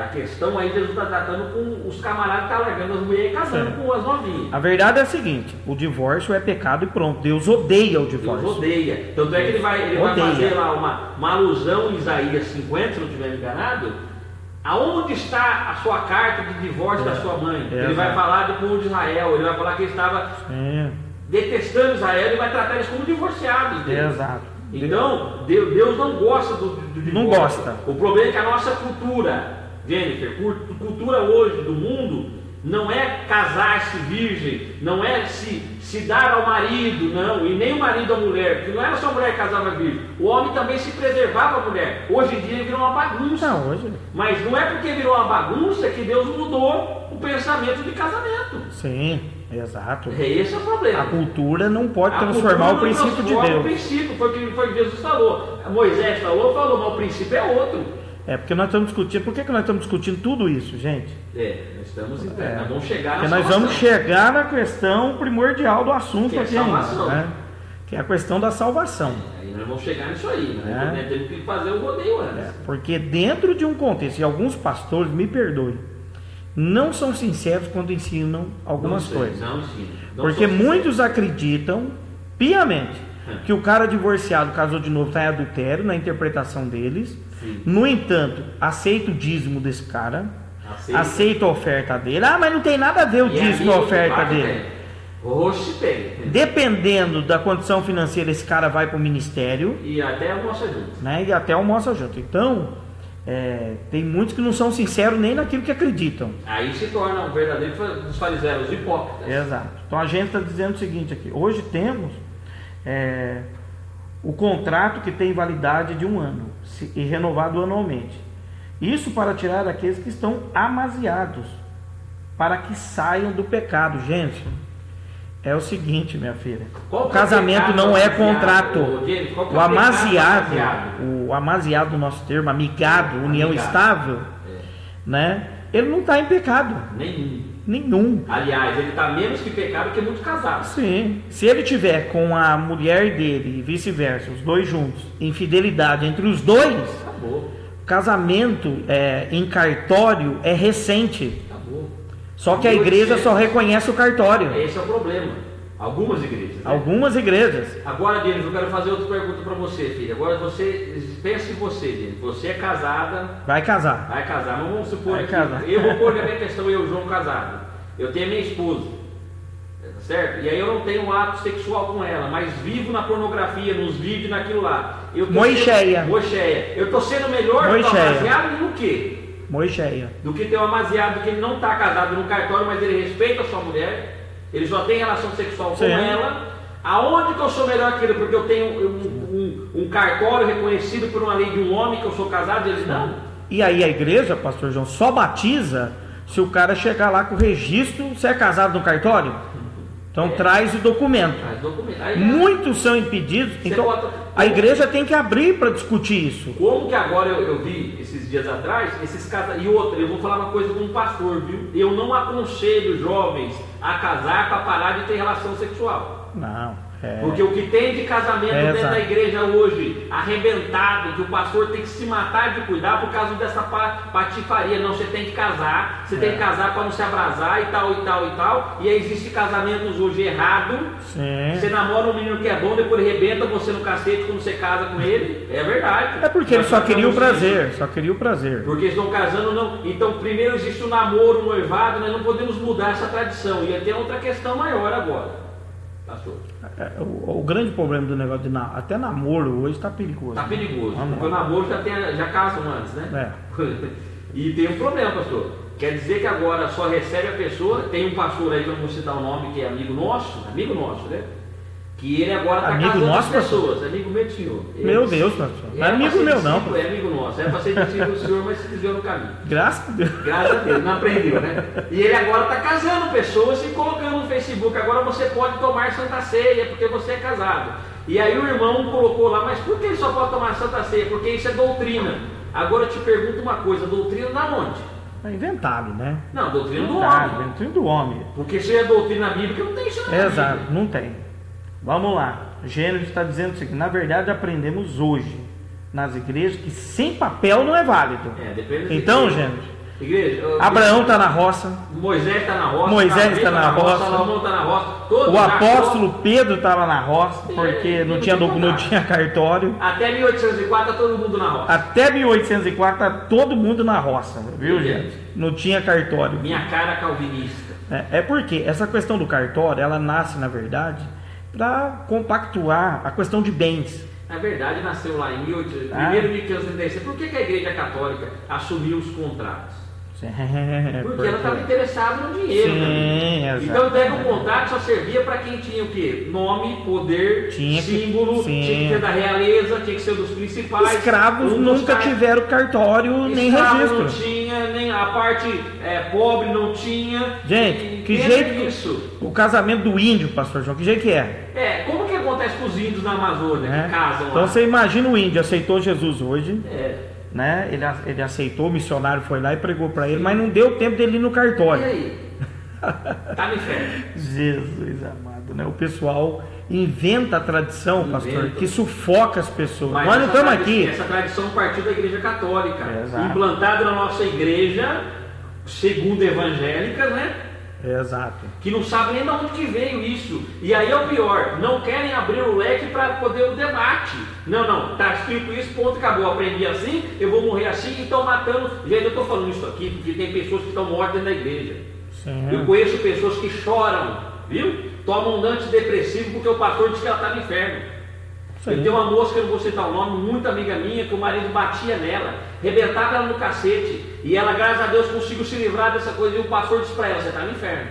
A questão aí Jesus está tratando com os camaradas que estão largando as mulheres e casando com as novinhas. A verdade é a seguinte: o divórcio é pecado e pronto. Deus odeia o divórcio. Deus odeia. Tanto é que ele vai fazer lá uma alusão em Isaías 50, se não estiver enganado. Aonde está a sua carta de divórcio da sua mãe? Ele vai falar do povo de Israel. Ele vai falar que ele estava detestando Israel e vai tratar eles como divorciados dele. Exato. Então, Deus não gosta do divórcio. Não gosta. O problema é que a nossa cultura, Jennifer, cultura hoje do mundo, não é casar-se virgem, não é se dar ao marido, não, e nem o marido à mulher, porque não era só a mulher que casava virgem, o homem também se preservava a mulher. Hoje em dia virou uma bagunça. Não, hoje... Mas não é porque virou uma bagunça que Deus mudou o pensamento de casamento. Sim. Exato. Esse é o problema. A cultura não pode transformar o princípio de Deus. O princípio foi o que Jesus falou. Moisés falou, mas o princípio é outro. Porque nós estamos discutindo. Por que nós estamos discutindo tudo isso, gente? Nós estamos nós vamos chegar na salvação. Nós vamos chegar na questão primordial do assunto aqui ainda, né? Que é a questão da salvação. Aí nós vamos chegar nisso aí, né? Nós temos que fazer o rodeio antes. Porque dentro de um contexto, e alguns pastores, me perdoem, não são sinceros quando ensinam algumas coisas. Porque muitos acreditam piamente que o cara divorciado, casou de novo, está em adultério na interpretação deles. Sim. No entanto, aceita o dízimo desse cara, aceita a oferta dele. Mas não tem nada a ver o dízimo e a oferta dele. Dependendo da condição financeira, esse cara vai para o ministério. E até almoça junto. Né? E até almoça junto. Então... tem muitos que não são sinceros nem naquilo que acreditam. Aí se torna um verdadeiro dos fariseus, os hipócritas. Exato. Então a gente está dizendo o seguinte aqui: hoje temos o contrato que tem validade de 1 ano e renovado anualmente. Isso para tirar aqueles que estão amaziados, para que saiam do pecado. Gente, é o seguinte, minha filha: o casamento não é contrato. O amaziado, no nosso termo, amigado, união estável, né? Ele não está em pecado. Nenhum. Nenhum. Aliás, ele está menos que pecado que muitos casados. Sim. Se ele tiver com a mulher dele e vice-versa, os dois juntos, infidelidade entre os dois, Acabou. casamento em cartório é recente. Acabou. Só que a igreja só reconhece o cartório. Esse é o problema. Algumas igrejas. Né? Algumas igrejas. Agora, Denis, eu quero fazer outra pergunta para você, filha. Agora você, pense em você, Denis. Você é casada. Vai casar. Vai casar. Mas vamos supor Vai que casar. eu vou pôr na minha questão, eu, João, casado. Eu tenho a minha esposa. Tá certo? E aí eu não tenho um ato sexual com ela, mas vivo na pornografia, nos vídeos, naquilo lá. Moixéia. Eu estou sendo melhor do que o amaziado no quê? Moixéia. Do que ter um amaziado que ele não está casado no cartório, mas ele respeita a sua mulher. Ele só tem relação sexual com ela. Aonde que eu sou melhor que ele? Porque eu tenho um cartório reconhecido por uma lei de um homem que eu sou casado e eles não. E aí a igreja, pastor João, só batiza se o cara chegar lá com o registro, você é casado no cartório? Então traz o documento. Aí, muitos são impedidos. Então a igreja tem que abrir para discutir isso. Como que agora eu vi esses dias atrás, esses casos. E outra, eu vou falar uma coisa com um pastor, viu? Eu não aconselho jovens a casar para parar de ter relação sexual. Não. Porque o que tem de casamento dentro da igreja hoje, arrebentado, que o pastor tem que se matar de cuidar por causa dessa patifaria. Não, você tem que casar, você tem que casar para não se abrasar e tal, e tal, e tal. E aí existem casamentos hoje errados. Você namora um menino que é bom, depois arrebenta você no cacete quando você casa com ele. É verdade. É porque ele só queria o prazer, só queria o prazer. Porque estão casando, não. Então primeiro existe o namoro, o noivado, nós não podemos mudar essa tradição. E tem outra questão maior agora. O grande problema do negócio de até namoro hoje está perigoso. Está perigoso, porque o namoro já casam antes, né? E tem um problema, pastor. Quer dizer que agora só recebe a pessoa. Tem um pastor aí que eu não vou citar o nome, que é amigo nosso, né? Que ele agora está casando as pessoas, pastor? Amigo meu do senhor. Meu Deus, pastor. Não é amigo meu, não. É amigo nosso. Era para ser discípulo do senhor, mas se desviou no caminho. Graças a Deus. Graças a Deus, não aprendeu, né? E ele agora está casando pessoas e colocando no Facebook. Agora você pode tomar Santa Ceia, porque você é casado. E aí o irmão colocou lá, mas por que ele só pode tomar Santa Ceia? Porque isso é doutrina. Agora eu te pergunto uma coisa, doutrina da onde? É inventado, né? Não, doutrina do homem. Doutrina do homem. Porque se é doutrina bíblica, não tem isso na Bíblia. Exato, não tem. Vamos lá, Gênesis está dizendo o seguinte: na verdade aprendemos hoje nas igrejas que sem papel não é válido. Então, Gênesis, Abraão está na roça, Moisés está na roça, Moisés está na roça, Salomão está na roça, o apóstolo Pedro estava na roça, porque não tinha cartório. Até 1804 está todo mundo na roça. Até 1804 está todo mundo na roça, viu, gente? Não tinha cartório. Minha cara calvinista. É porque essa questão do cartório, ela nasce, na verdade, para compactuar a questão de bens. Na verdade, nasceu lá em 1536. Por que a Igreja Católica assumiu os contratos? Porque ela estava interessada no dinheiro. Então pega um contrato, só servia para quem tinha o quê? Nome, poder, símbolo, tinha que ser da realeza, tinha que ser dos principais. Escravos nunca tiveram cartório nem registro. Não tinha, nem a parte pobre não tinha. Gente, que jeito isso? O casamento do índio, pastor João, que jeito que é? Como que acontece com os índios na Amazônia que casam lá? Então você imagina o índio, aceitou Jesus hoje. Né? Ele aceitou, o missionário foi lá e pregou para ele, mas não deu tempo dele ir no cartório. E aí? Tá no inferno. Jesus amado, né? O pessoal inventa a tradição, pastor, que sufoca as pessoas. Mas nós não estamos aqui. Essa tradição partiu da Igreja Católica, implantada na nossa igreja, segundo evangélicas, né? Exato. Que não sabe nem de onde que veio isso. E aí é o pior, não querem abrir o leque para poder o debate. Não, está escrito isso, ponto, acabou. Aprendi assim, eu vou morrer assim e estão matando. Gente, eu estou falando isso aqui porque tem pessoas que estão mortas dentro da igreja. Eu conheço pessoas que choram, viu? Tomam um antidepressivo porque o pastor disse que ela está no inferno. Eu tenho uma moça, que eu não vou citar o nome, muito amiga minha, que o marido batia nela, arrebentava ela no cacete, e ela, graças a Deus, conseguiu se livrar dessa coisa, e o pastor disse para ela: você está no inferno.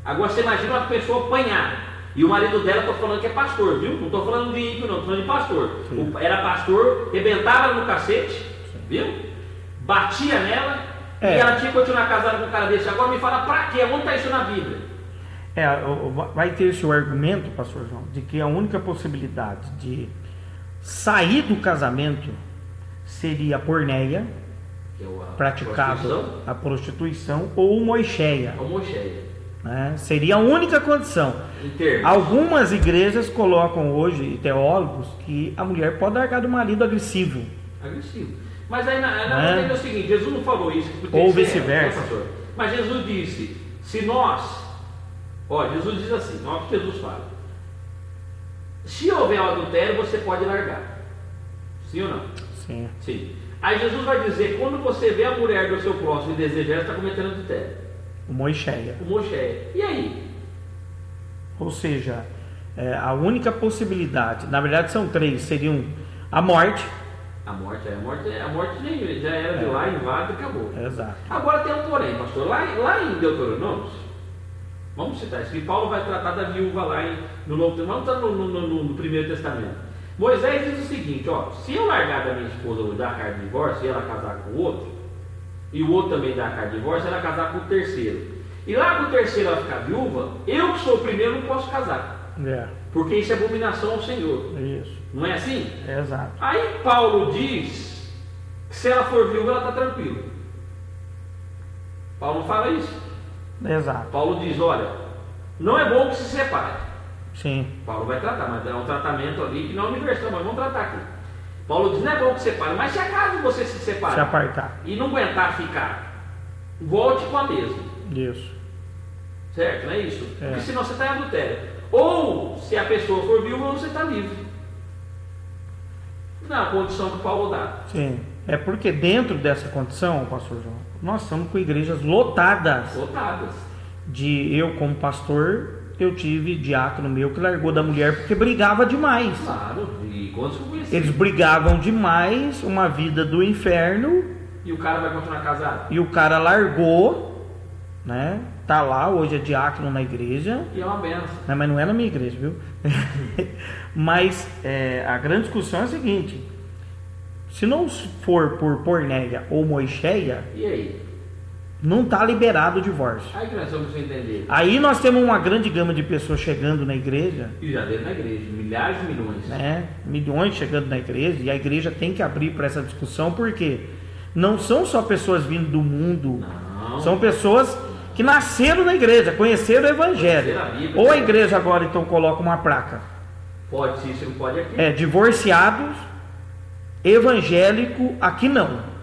Agora você imagina uma pessoa apanhar, e o marido dela, estou falando que é pastor, viu? Não estou falando de ímpio, não, estou falando de pastor. Era pastor, arrebentava ela no cacete, viu? Batia nela, e ela tinha que continuar casada com um cara desse. Agora me fala, para quê? Onde está isso na Bíblia? Vai ter esse argumento, pastor João, de que a única possibilidade de sair do casamento seria a porneia, que é praticado a prostituição ou moixéia. Ou moixéia. Né? Seria a única condição. Algumas igrejas colocam hoje, teólogos, que a mulher pode largar do marido agressivo. Mas aí na verdade é o seguinte, Jesus não falou isso. Ou vice-versa. Mas Jesus disse, se nós... Jesus diz assim, olha o que Jesus fala. Se houver um adultério, você pode largar. Sim ou não? Sim. Aí Jesus vai dizer, quando você vê a mulher do seu próximo e deseja ela, está cometendo adultério. O moixéia. E aí? Ou seja, a única possibilidade, na verdade são 3, seriam a morte. A morte já era de lá, invade e acabou. Exato. Agora tem um porém, pastor. Lá em Deuteronômio, vamos citar isso, que Paulo vai tratar da viúva lá no Novo Testamento, vamos estar no Primeiro Testamento. Moisés diz o seguinte, se eu largar da minha esposa ou dar a carta de divórcio e ela casar com o outro, e o outro também dar a carta de divórcio, ela casar com o terceiro. E lá com o terceiro ela ficar viúva, eu que sou o primeiro não posso casar. Porque isso é abominação ao Senhor. Isso. Não é assim? Exato. Aí Paulo diz que se ela for viúva, ela está tranquila. Paulo não fala isso. Exato. Paulo diz, olha, não é bom que se separe. Sim. Paulo vai tratar, mas é um tratamento ali que não é universal, mas vamos tratar aqui. Paulo diz, não é bom que separe, mas se acaso você se separe se apartar e não aguentar ficar, volte com a mesma. Isso. Certo? Não é isso? Porque senão você está em adultério. Ou, se a pessoa for viúva, você está livre. Na condição que Paulo dá. Sim. É porque dentro dessa condição, pastor João, nós estamos com igrejas lotadas. Eu, como pastor, eu tive diácono meu que largou da mulher porque brigava demais. Claro, e quantos conhecidos? Eles brigavam demais, uma vida do inferno. E o cara vai continuar casado? E o cara largou, né? Tá lá, hoje é diácono na igreja. E é uma benção. Mas não é na minha igreja, viu? Mas a grande discussão é a seguinte: se não for por pornéia ou moixéia, e aí? Não está liberado o divórcio. Aí que nós vamos entender. Aí nós temos uma grande gama de pessoas chegando na igreja. E já dentro da igreja, milhares de milhões. Milhões chegando na igreja. E a igreja tem que abrir para essa discussão, porque não são só pessoas vindo do mundo. Não. São pessoas que nasceram na igreja, conheceram o evangelho. Ou a igreja agora então coloca uma placa. Pode sim, você não pode aqui. Divorciados, evangélico, aqui não.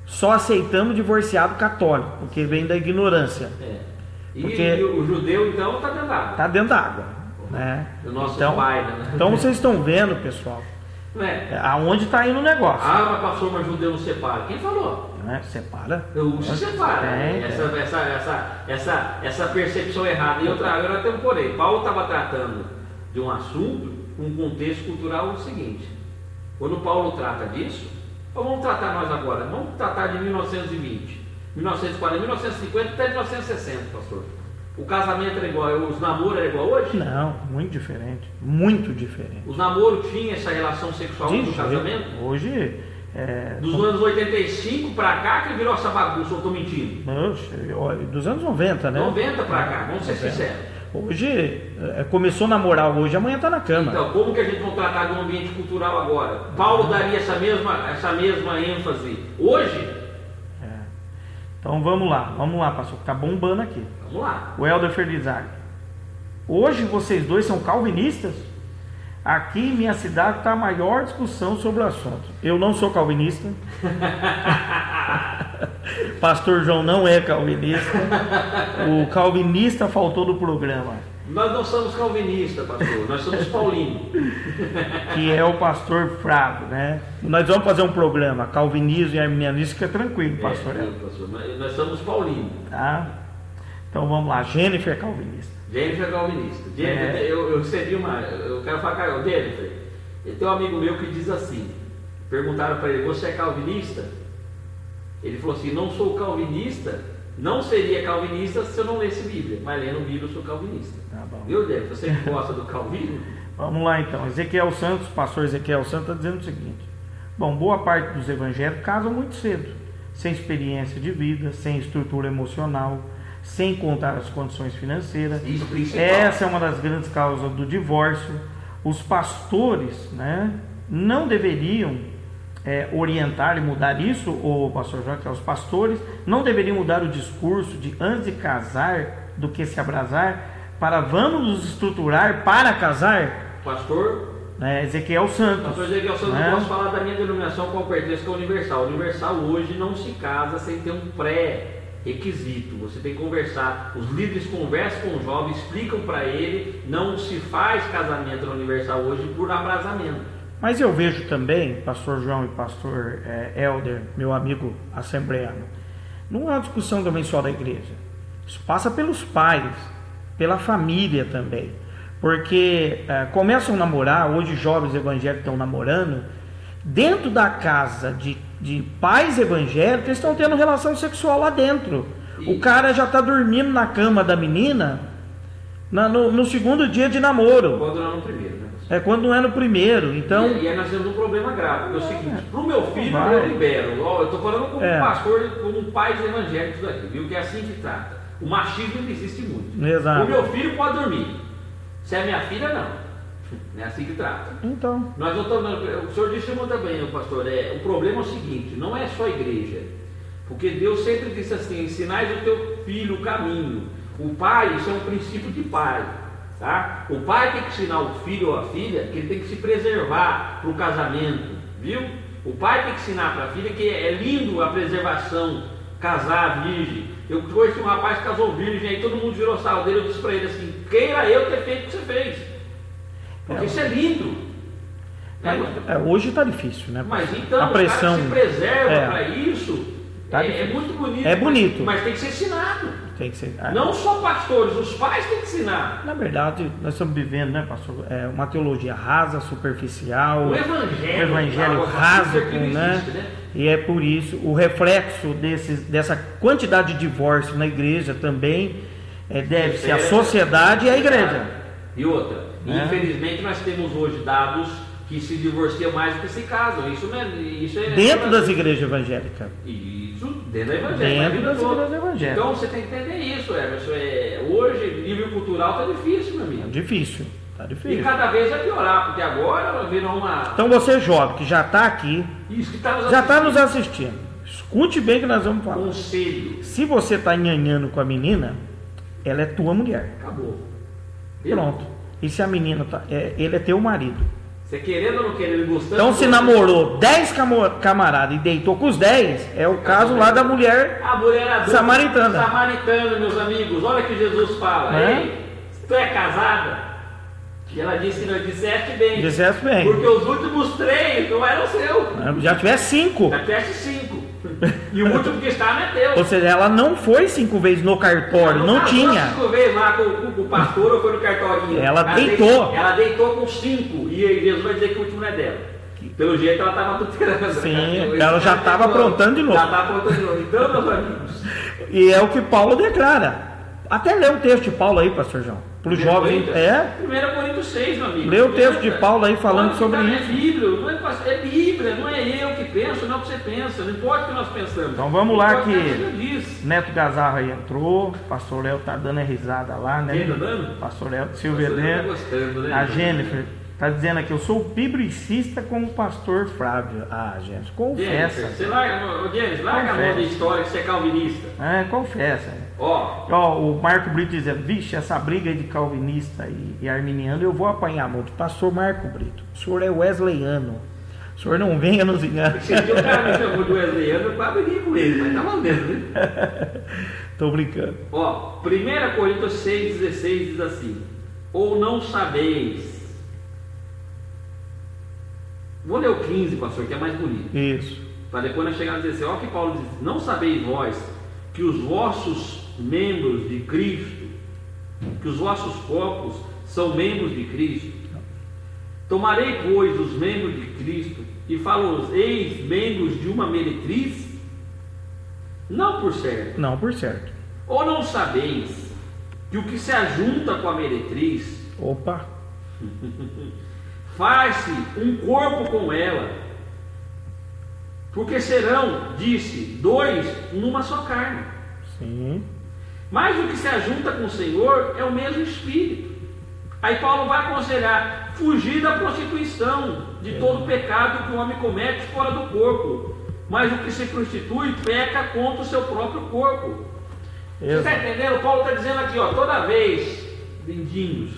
Só aceitamos divorciado católico, porque vem da ignorância. E o judeu, então, está dentro da água. Está dentro da água. Né? O nosso pai, né? Então vocês estão vendo, pessoal, aonde está indo o negócio. Mas pastor, mas judeu não separa. Quem falou? Separa. Se separa. Essa percepção errada. E agora tem um porém. Paulo estava tratando de um assunto, um contexto cultural, o seguinte. Quando Paulo trata disso, vamos tratar nós agora, vamos tratar de 1920, 1940, 1950 até 1960, pastor. O casamento era igual, os namoros eram igual hoje? Não, muito diferente, muito diferente. Os namoros tinham essa relação sexual no casamento? Hoje... Dos anos 85 para cá que virou essa bagunça, eu estou mentindo? Dos anos 90, né? 90 para cá, vamos ser sinceros. Hoje, começou a namorar hoje, amanhã está na cama. Então, como que a gente vai tratar de um ambiente cultural agora? Paulo daria essa mesma ênfase hoje? Então vamos lá, pastor, que está bombando aqui. Vamos lá. O Helder Felizardo. Hoje vocês dois são calvinistas? Aqui em minha cidade está a maior discussão sobre o assunto. Eu não sou calvinista. Pastor João não é calvinista. O calvinista faltou do programa. Nós não somos calvinistas, pastor. Nós somos paulinos. Que é o pastor Frado, né? Nós vamos fazer um programa calvinismo e arminianismo, fica tranquilo, pastor. Pastor. Nós somos paulinos. Tá? Então vamos lá. Jennifer é calvinista. Jennifer é calvinista. Jennifer, eu recebi eu quero falar, Jennifer, tem um amigo meu que diz assim, perguntaram para ele, você é calvinista? Ele falou assim, não sou calvinista, não seria calvinista se eu não lesse Bíblia, mas lendo Bíblia eu sou calvinista. Tá bom. Viu, Jennifer? Você que gosta do calvinismo? Vamos lá então, Ezequiel Santos, pastor Ezequiel Santos está dizendo o seguinte, bom, boa parte dos evangélicos casam muito cedo, sem experiência de vida, sem estrutura emocional, sem contar as condições financeiras. Essa é uma das grandes causas do divórcio. Os pastores, né, não deveriam orientar e mudar isso, o pastor João, que é os pastores, não deveriam mudar o discurso de antes de casar do que se abrasar, para vamos nos estruturar para casar? Pastor Ezequiel Santos. Pastor Ezequiel Santos, eu posso falar da minha denominação com pertence, que é Universal. Universal hoje não se casa sem ter um pré-requisito. Você tem que conversar. Os líderes conversam com o jovem, explicam para ele. Não se faz casamento na Universal hoje por abrasamento. Mas eu vejo também, pastor João e pastor Helder, meu amigo assembleano, não é uma discussão também só da igreja. Isso passa pelos pais, pela família também. Porque começam a namorar, hoje jovens evangélicos estão namorando, dentro da casa de pais evangélicos, eles estão tendo relação sexual lá dentro. O cara já está dormindo na cama da menina no segundo dia de namoro. Quando não é no primeiro, né? Quando não é no primeiro. Então... E aí nós temos um problema grave. É o seguinte, para o meu filho eu libero. Eu estou falando como pastor, como pais evangélicos daqui, viu? Que é assim que trata. O machismo existe muito. Exato. O meu filho pode dormir. Se é minha filha, não. Não é assim que trata. Então. Nós não estamos, o senhor disse muito bem, pastor, o problema é o seguinte, não é só a igreja. Porque Deus sempre disse assim, ensinais o teu filho o caminho. O pai, isso é um princípio de pai. Tá? O pai tem que ensinar o filho ou a filha que ele tem que se preservar para o casamento. Viu? O pai tem que ensinar para a filha que é lindo a preservação, casar virgem. Eu conheci um rapaz que casou virgem, aí todo mundo virou sarro dele, eu disse para ele assim, queira eu ter feito o que você fez. Porque isso é lindo. Hoje está difícil, né? Mas então, a pressão, o cara se preserva para isso, é muito bonito. É bonito. Mas tem que ser ensinado. Tem que ser. Não só pastores, os pais têm que ensinar. Na verdade, nós estamos vivendo, né, pastor? Uma teologia rasa, superficial. O evangelho raso, né? E é por isso, o reflexo dessa quantidade de divórcio na igreja também deve ser a sociedade e a igreja. E outra, infelizmente nós temos hoje dados que se divorciam mais do que se casam. Isso é dentro das igrejas evangélicas. Isso, dentro da evangélica. Dentro das igrejas evangélicas. Então você tem que entender isso, Emerson. Hoje, nível cultural está difícil, meu amigo. Difícil. Tá difícil. E cada vez vai piorar, porque agora virou uma... Então você jovem que já está aqui, já está nos assistindo, escute bem o que nós vamos falar. Conselho. Se você está nhanhando com a menina, ela é tua mulher. Acabou. Pronto. E se a menina ele é teu marido. Você querendo ou não querendo, gostando... Então se namorou 10 camaradas e deitou com os 10, é o caso lá da mulher, samaritana. Samaritana, meus amigos, olha que Jesus fala. Ei, tu é casada? E ela disse, não, disseste bem. Disseste bem. Porque os últimos 3 não eram seus. Já tivesse 5. Já tivesse 5. E o último que está não é teu. Ou seja, ela não foi 5 vezes no cartório, não tinha. 5 vezes lá com o pastor ou foi no cartório? Ela deitou. Ela deitou com 5. E Jesus vai dizer que o último não é dela. Pelo jeito ela estava tudo. Sim, ela já estava aprontando de novo. Já estava aprontando de novo. Então, meus amigos. E é o que Paulo declara. Até lê o texto de Paulo aí, pastor João. Para os jovens. 1 Coríntios 6, meu amigo. Lê o texto de Paulo aí falando sobre isso. É Bíblia, não é eu que penso, não é o que você pensa. Não importa o que nós pensamos. Então vamos lá que Neto Gazarra aí entrou. Pastor Léo tá dando a risada lá, né? Quem tá dando? Pastor Léo, Silvia Neto. A Jennifer tá dizendo aqui, eu sou biblicista como o pastor Flávio. Ah, gente, confessa. Você larga a mão da história que você é calvinista. Confessa. O Marco Brito dizendo, vixe, essa briga aí de calvinista e arminiano, eu vou apanhar muito. Pastor Marco Brito, o senhor é wesleyano. O senhor não venha nos enganar. Se o cara me chamou de wesleyano, eu quase briguei com ele, mas tá valendo, né? Tô brincando. 1 Coríntios 6,16 diz assim, ou não sabeis. Vou ler o 15, pastor, que é mais bonito. Isso. Para depois nós chegarmos a dizer assim, olha o que Paulo diz, não sabeis vós que os vossos membros de Cristo, que os vossos corpos são membros de Cristo? Tomarei, pois, os membros de Cristo e falo-eis membros de uma meretriz? Não por certo. Não por certo. Ou não sabeis que o que se ajunta com a meretriz faz-se um corpo com ela, porque serão, disse, 2 numa só carne. Sim. Mas o que se ajunta com o Senhor é o mesmo Espírito. Aí Paulo vai aconselhar, fugir da prostituição. de todo pecado que o homem comete fora do corpo. Mas o que se prostitui peca contra o seu próprio corpo. Você está entendendo? Paulo está dizendo aqui, ó, toda vez, lindinhos,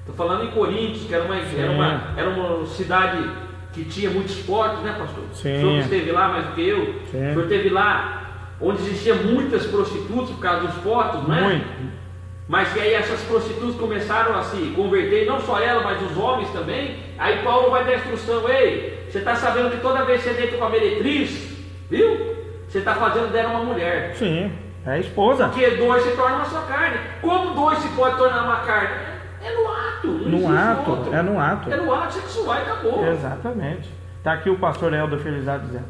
estou falando em Coríntios, que era uma cidade que tinha muitos portos, né, pastor? Sim. O senhor esteve lá mais do que eu. Sim. O senhor esteve lá onde existiam muitas prostitutas por causa dos portos, não é? Muito. Mas que aí essas prostitutas começaram a se converter, não só ela, mas os homens também. Aí Paulo vai dar instrução: ei, você está sabendo que toda vez que você deita com a meretriz, viu? Você está fazendo dela uma mulher. Sim, é a esposa. Porque dois se tornam uma só carne. Como dois se pode tornar uma carne? É no ato. No ato, outro. é no ato. É no ato sexual e acabou. Exatamente. Está aqui o pastor Helder Felizardo dizendo: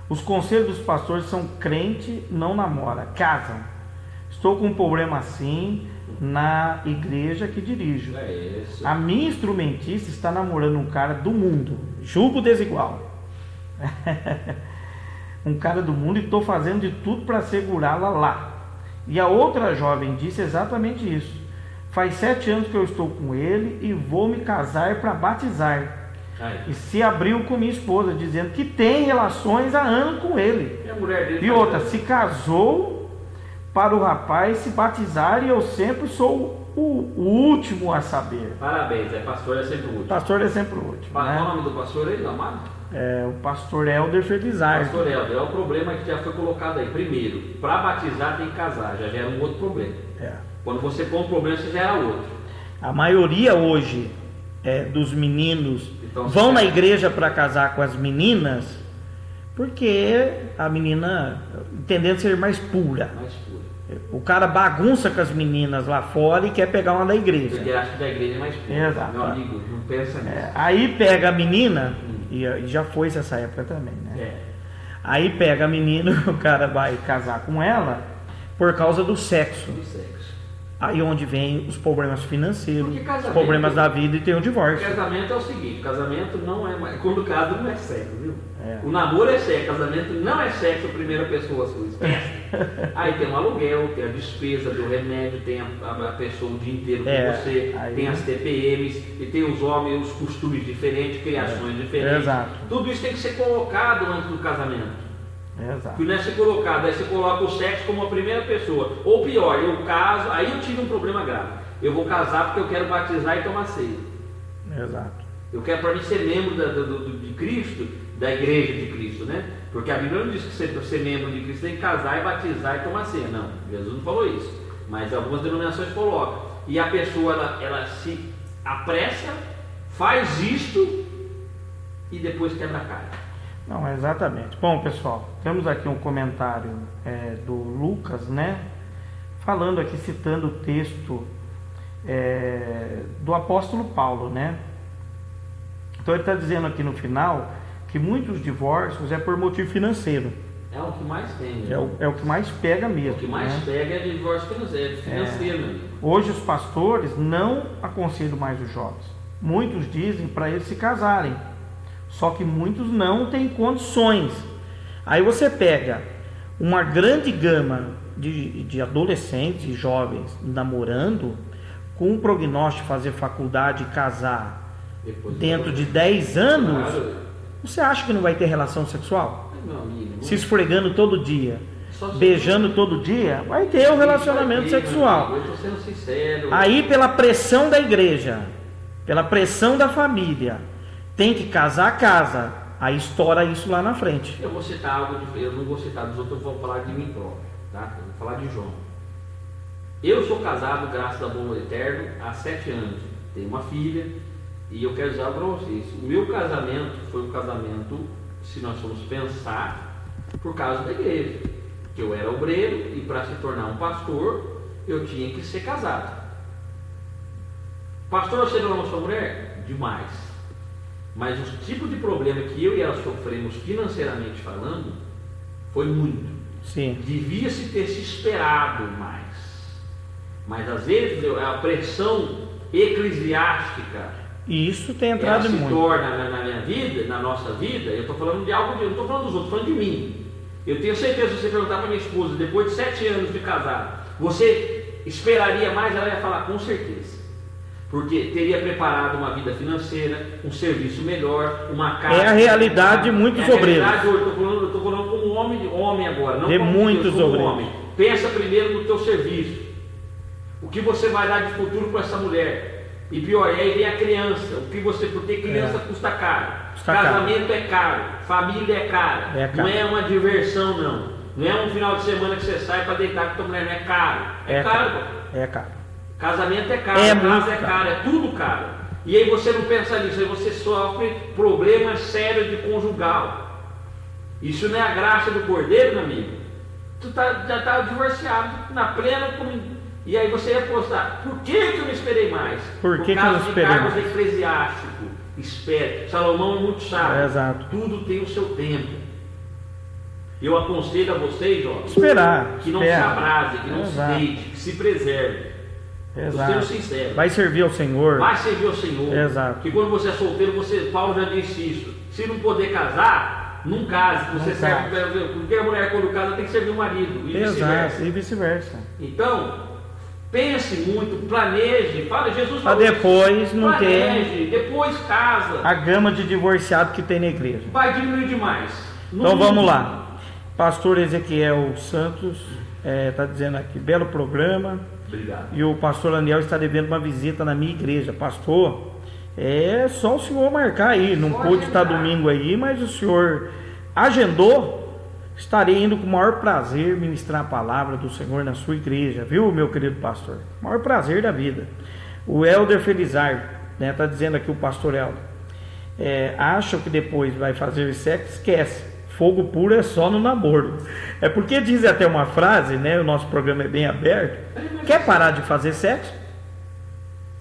os conselhos dos pastores são crente, não namora, casam. Estou com um problema assim na igreja que dirijo. É isso. A minha instrumentista está namorando um cara do mundo, julgo desigual. Um cara do mundo, e estou fazendo de tudo para segurá-la lá. E a outra jovem disse exatamente isso: faz 7 anos que eu estou com ele e vou me casar para batizar. Aí. E se abriu com minha esposa, dizendo que tem relações há anos com ele. E a mulher dele E outra, se casou para o rapaz se batizar, e eu sempre sou o último a saber. Parabéns, pastor é sempre o último. Pastor é sempre o último. Qual Né? é o nome do pastor aí, amado? É o pastor Helder Felizardo. Pastor Helder, é o problema que já foi colocado aí. Primeiro, para batizar tem que casar, já gera um outro problema. É. Quando você põe um problema, você gera outro. A maioria hoje dos meninos Então, vão na igreja para casar com as meninas, porque a menina entendendo ser mais pura. Mais pura. O cara bagunça com as meninas lá fora e quer pegar uma da igreja. Porque acha que da igreja é mais pura. Exato. Meu amigo, não pensa nisso. Aí pega a menina, e já foi essa época também, né? É. Aí pega a menina, o cara vai casar com ela por causa do sexo. Do sexo. Aí onde vem os problemas financeiros, Porque casamento- os problemas da vida, e tem o divórcio. Casamento é o seguinte, casamento não é mais, quando casa não é sexo, viu? É. O namoro é sexo, casamento não é sexo, primeira pessoa sua, esquece. Aí tem o aluguel, tem a despesa do remédio, tem a pessoa o dia inteiro com você, aí- tem as TPMs, e tem os homens, os costumes diferentes, criações diferentes. Exato. Tudo isso tem que ser colocado antes do casamento. Exato. Que não é ser colocado, aí você coloca o sexo como a primeira pessoa. Ou pior, eu caso, aí eu tive um problema grave. Eu vou casar porque eu quero batizar e tomar ceia. Exato. Eu quero para mim ser membro de Cristo, da igreja de Cristo, né? Porque a Bíblia não diz que você, para ser membro de Cristo, tem que casar e batizar e tomar ceia. Não, Jesus não falou isso. Mas algumas denominações colocam. E a pessoa, ela se apressa, faz isto e depois quebra a cara. Não, exatamente. Bom, pessoal, temos aqui um comentário do Lucas, né? Falando aqui, citando o texto do apóstolo Paulo, né? Então ele está dizendo aqui no final que muitos divórcios é por motivo financeiro. É o que mais tem, né? É o que mais pega mesmo. O que mais né? pega é divórcio financeiro, né? Hoje os pastores não aconselham mais os jovens. Muitos dizem para eles se casarem. Só que muitos não têm condições. Aí você pega uma grande gama de adolescentes e jovens namorando, com um prognóstico de fazer faculdade e casar dentro de 10 anos. Claro. Você acha que não vai ter relação sexual? Meu amigo, Se esfregando todo dia, só se- beijando todo dia, vai ter um relacionamento sexual. Eu estou sendo sincero. Aí, pela pressão da igreja, pela pressão da família, tem que casar, casa. Aí estoura isso lá na frente. Eu vou citar algo diferente, eu não vou citar dos outros, eu vou falar de mim próprio, tá? Eu vou falar de João. Eu sou casado, graças ao bom eterno, há 7 anos. Tenho uma filha e eu quero dizer para vocês, o meu casamento foi um casamento, se nós formos pensar, por causa da igreja. Que eu era obreiro e para se tornar um pastor, eu tinha que ser casado. Pastor, você não ama sua mulher? Demais. Mas o tipo de problema que eu e ela sofremos financeiramente falando foi muito. Sim. Devia-se ter se esperado mais. Mas às vezes a pressão eclesiástica E isso tem ela entrado se muito. torna na minha vida, na nossa vida. Eu estou falando de algo, eu não estou falando dos outros, estou falando de mim. Eu tenho certeza, se você perguntar para minha esposa, depois de 7 anos de casado, você esperaria mais? Ela ia falar, com certeza. Porque teria preparado uma vida financeira, um serviço melhor, uma casa. É a realidade de muitos obreiros. Eu estou falando como homem agora, não de como muitos Deus, como obreiros. homem. Pensa primeiro no teu serviço. O que você vai dar de futuro para essa mulher? E pior, aí vem a criança. Porque criança custa caro. Casamento é caro, família é cara. Não é uma diversão, não. Não é um final de semana que você sai para deitar com a tua mulher, não é caro. É caro. É caro. Casamento é caro, casa é caro, é tudo caro. E aí você não pensa nisso, aí você sofre problemas sérios de conjugal. Isso não é a graça do Cordeiro, meu amigo. Tu já está divorciado, na plena. E aí você ia postar, por que eu não esperei mais? Por que eu não esperei mais? Por causa de cargos eclesiásticos. Espere. Salomão é muito sábio. Exato. Tudo tem o seu tempo. Eu aconselho a vocês, ó, que não se abrase, que não se deite, que se preserve. Exato. Eu sendo sincero. Vai servir ao Senhor. Vai servir ao Senhor. Exato. Que quando você é solteiro, Paulo já disse isso. Se não poder casar, não case. Você serve, porque a mulher quando casa tem que servir o marido. E exato. E vice-versa. Então, pense muito, planeje. Fala, Jesus para depois não ter. Depois casa. A gama de divorciado que tem na igreja. Vai diminuir demais. Então vamos lá. Pastor Ezequiel Santos está dizendo aqui, belo programa. Obrigado. E o pastor Aniel está devendo uma visita na minha igreja. Pastor, é só o senhor marcar aí. Não pôde estar domingo aí, mas o senhor agendou. Estarei indo com o maior prazer ministrar a palavra do Senhor na sua igreja, viu, meu querido pastor? Maior prazer da vida. O Helder Felizardo está dizendo aqui, o pastor Helder, acha que depois vai fazer sexo, esquece. Fogo puro é só no namoro. É porque diz até uma frase, né? O nosso programa é bem aberto. Quer parar de fazer sexo?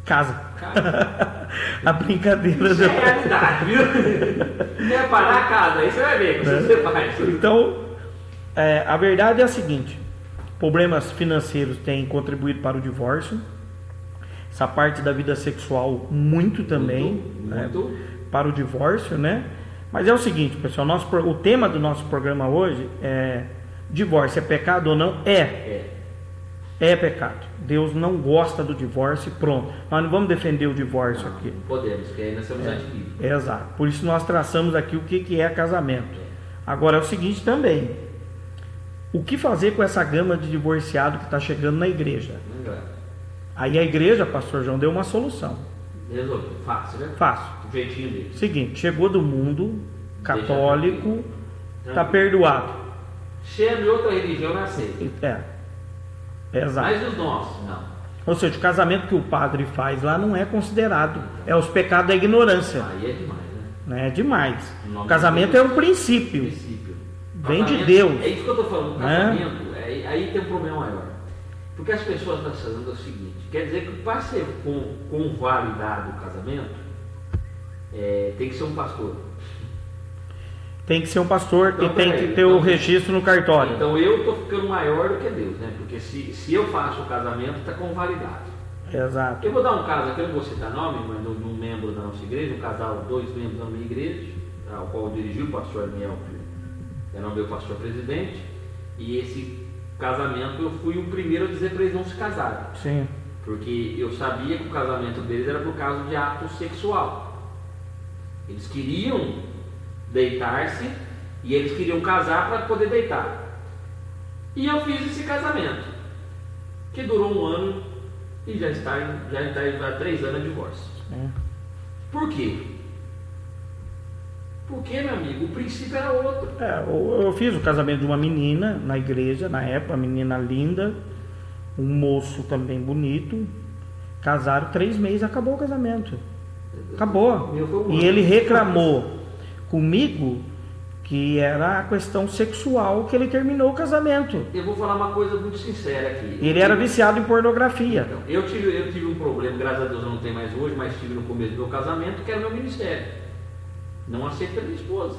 Casa. A brincadeira. Isso é realidade, viu? Quer parar a casa, aí você vai ver o que você faz. Então, a verdade é a seguinte: problemas financeiros têm contribuído para o divórcio. Essa parte da vida sexual muito também, muito. Para o divórcio, né? Mas é o seguinte, pessoal, o tema do nosso programa hoje é: divórcio é pecado ou não? É pecado. Deus não gosta do divórcio, pronto. Nós não vamos defender o divórcio aqui. Não podemos, porque ainda somos antivídeos. Exato. Por isso nós traçamos aqui o que é casamento. Agora é o seguinte também: o que fazer com essa gama de divorciado que está chegando na igreja? Aí a igreja, pastor João, deu uma solução. Resolveu. Fácil, né? Fácil. O jeitinho dele. Seguinte, chegou do mundo católico, está perdoado. Chega de outra religião, não aceita. Exato. Mas os nossos, não. Ou seja, o casamento que o padre faz lá não é considerado. É os pecados da ignorância. Aí é demais, né? É demais. O casamento é um princípio. Vem de Deus. É isso que eu estou falando. O casamento, aí tem um problema maior. Porque as pessoas estão fazendo o seguinte: quer dizer que para ser convalidado o casamento, tem que ser um pastor. Tem que ser um pastor que tem que ter o registro no cartório. Então eu estou ficando maior do que Deus, né? Porque se eu faço o casamento, está convalidado. Exato. Eu vou dar um caso aqui, eu não vou citar nome, mas de um membro da nossa igreja, um casal, 2 membros da minha igreja, ao qual eu dirigi, o pastor Aniel, que era o meu pastor presidente, e esse casamento eu fui o primeiro a dizer para eles não se casarem. Sim. Porque eu sabia que o casamento deles era por causa de ato sexual. Eles queriam deitar-se e eles queriam casar para poder deitar. E eu fiz esse casamento, que durou 1 ano e já está há 3 anos de divórcio. Por quê? Porque, meu amigo, o princípio era outro. Eu fiz o casamento de uma menina na igreja, na época, uma menina linda, um moço também bonito. Casaram 3 meses, acabou o casamento. Acabou. E ele reclamou comigo que era a questão sexual que ele terminou o casamento. Eu vou falar uma coisa muito sincera aqui. Ele era viciado em pornografia. Então, eu tive um problema, graças a Deus eu não tenho mais hoje, mas tive no começo do meu casamento, que era o meu ministério. Não aceito pela minha esposa.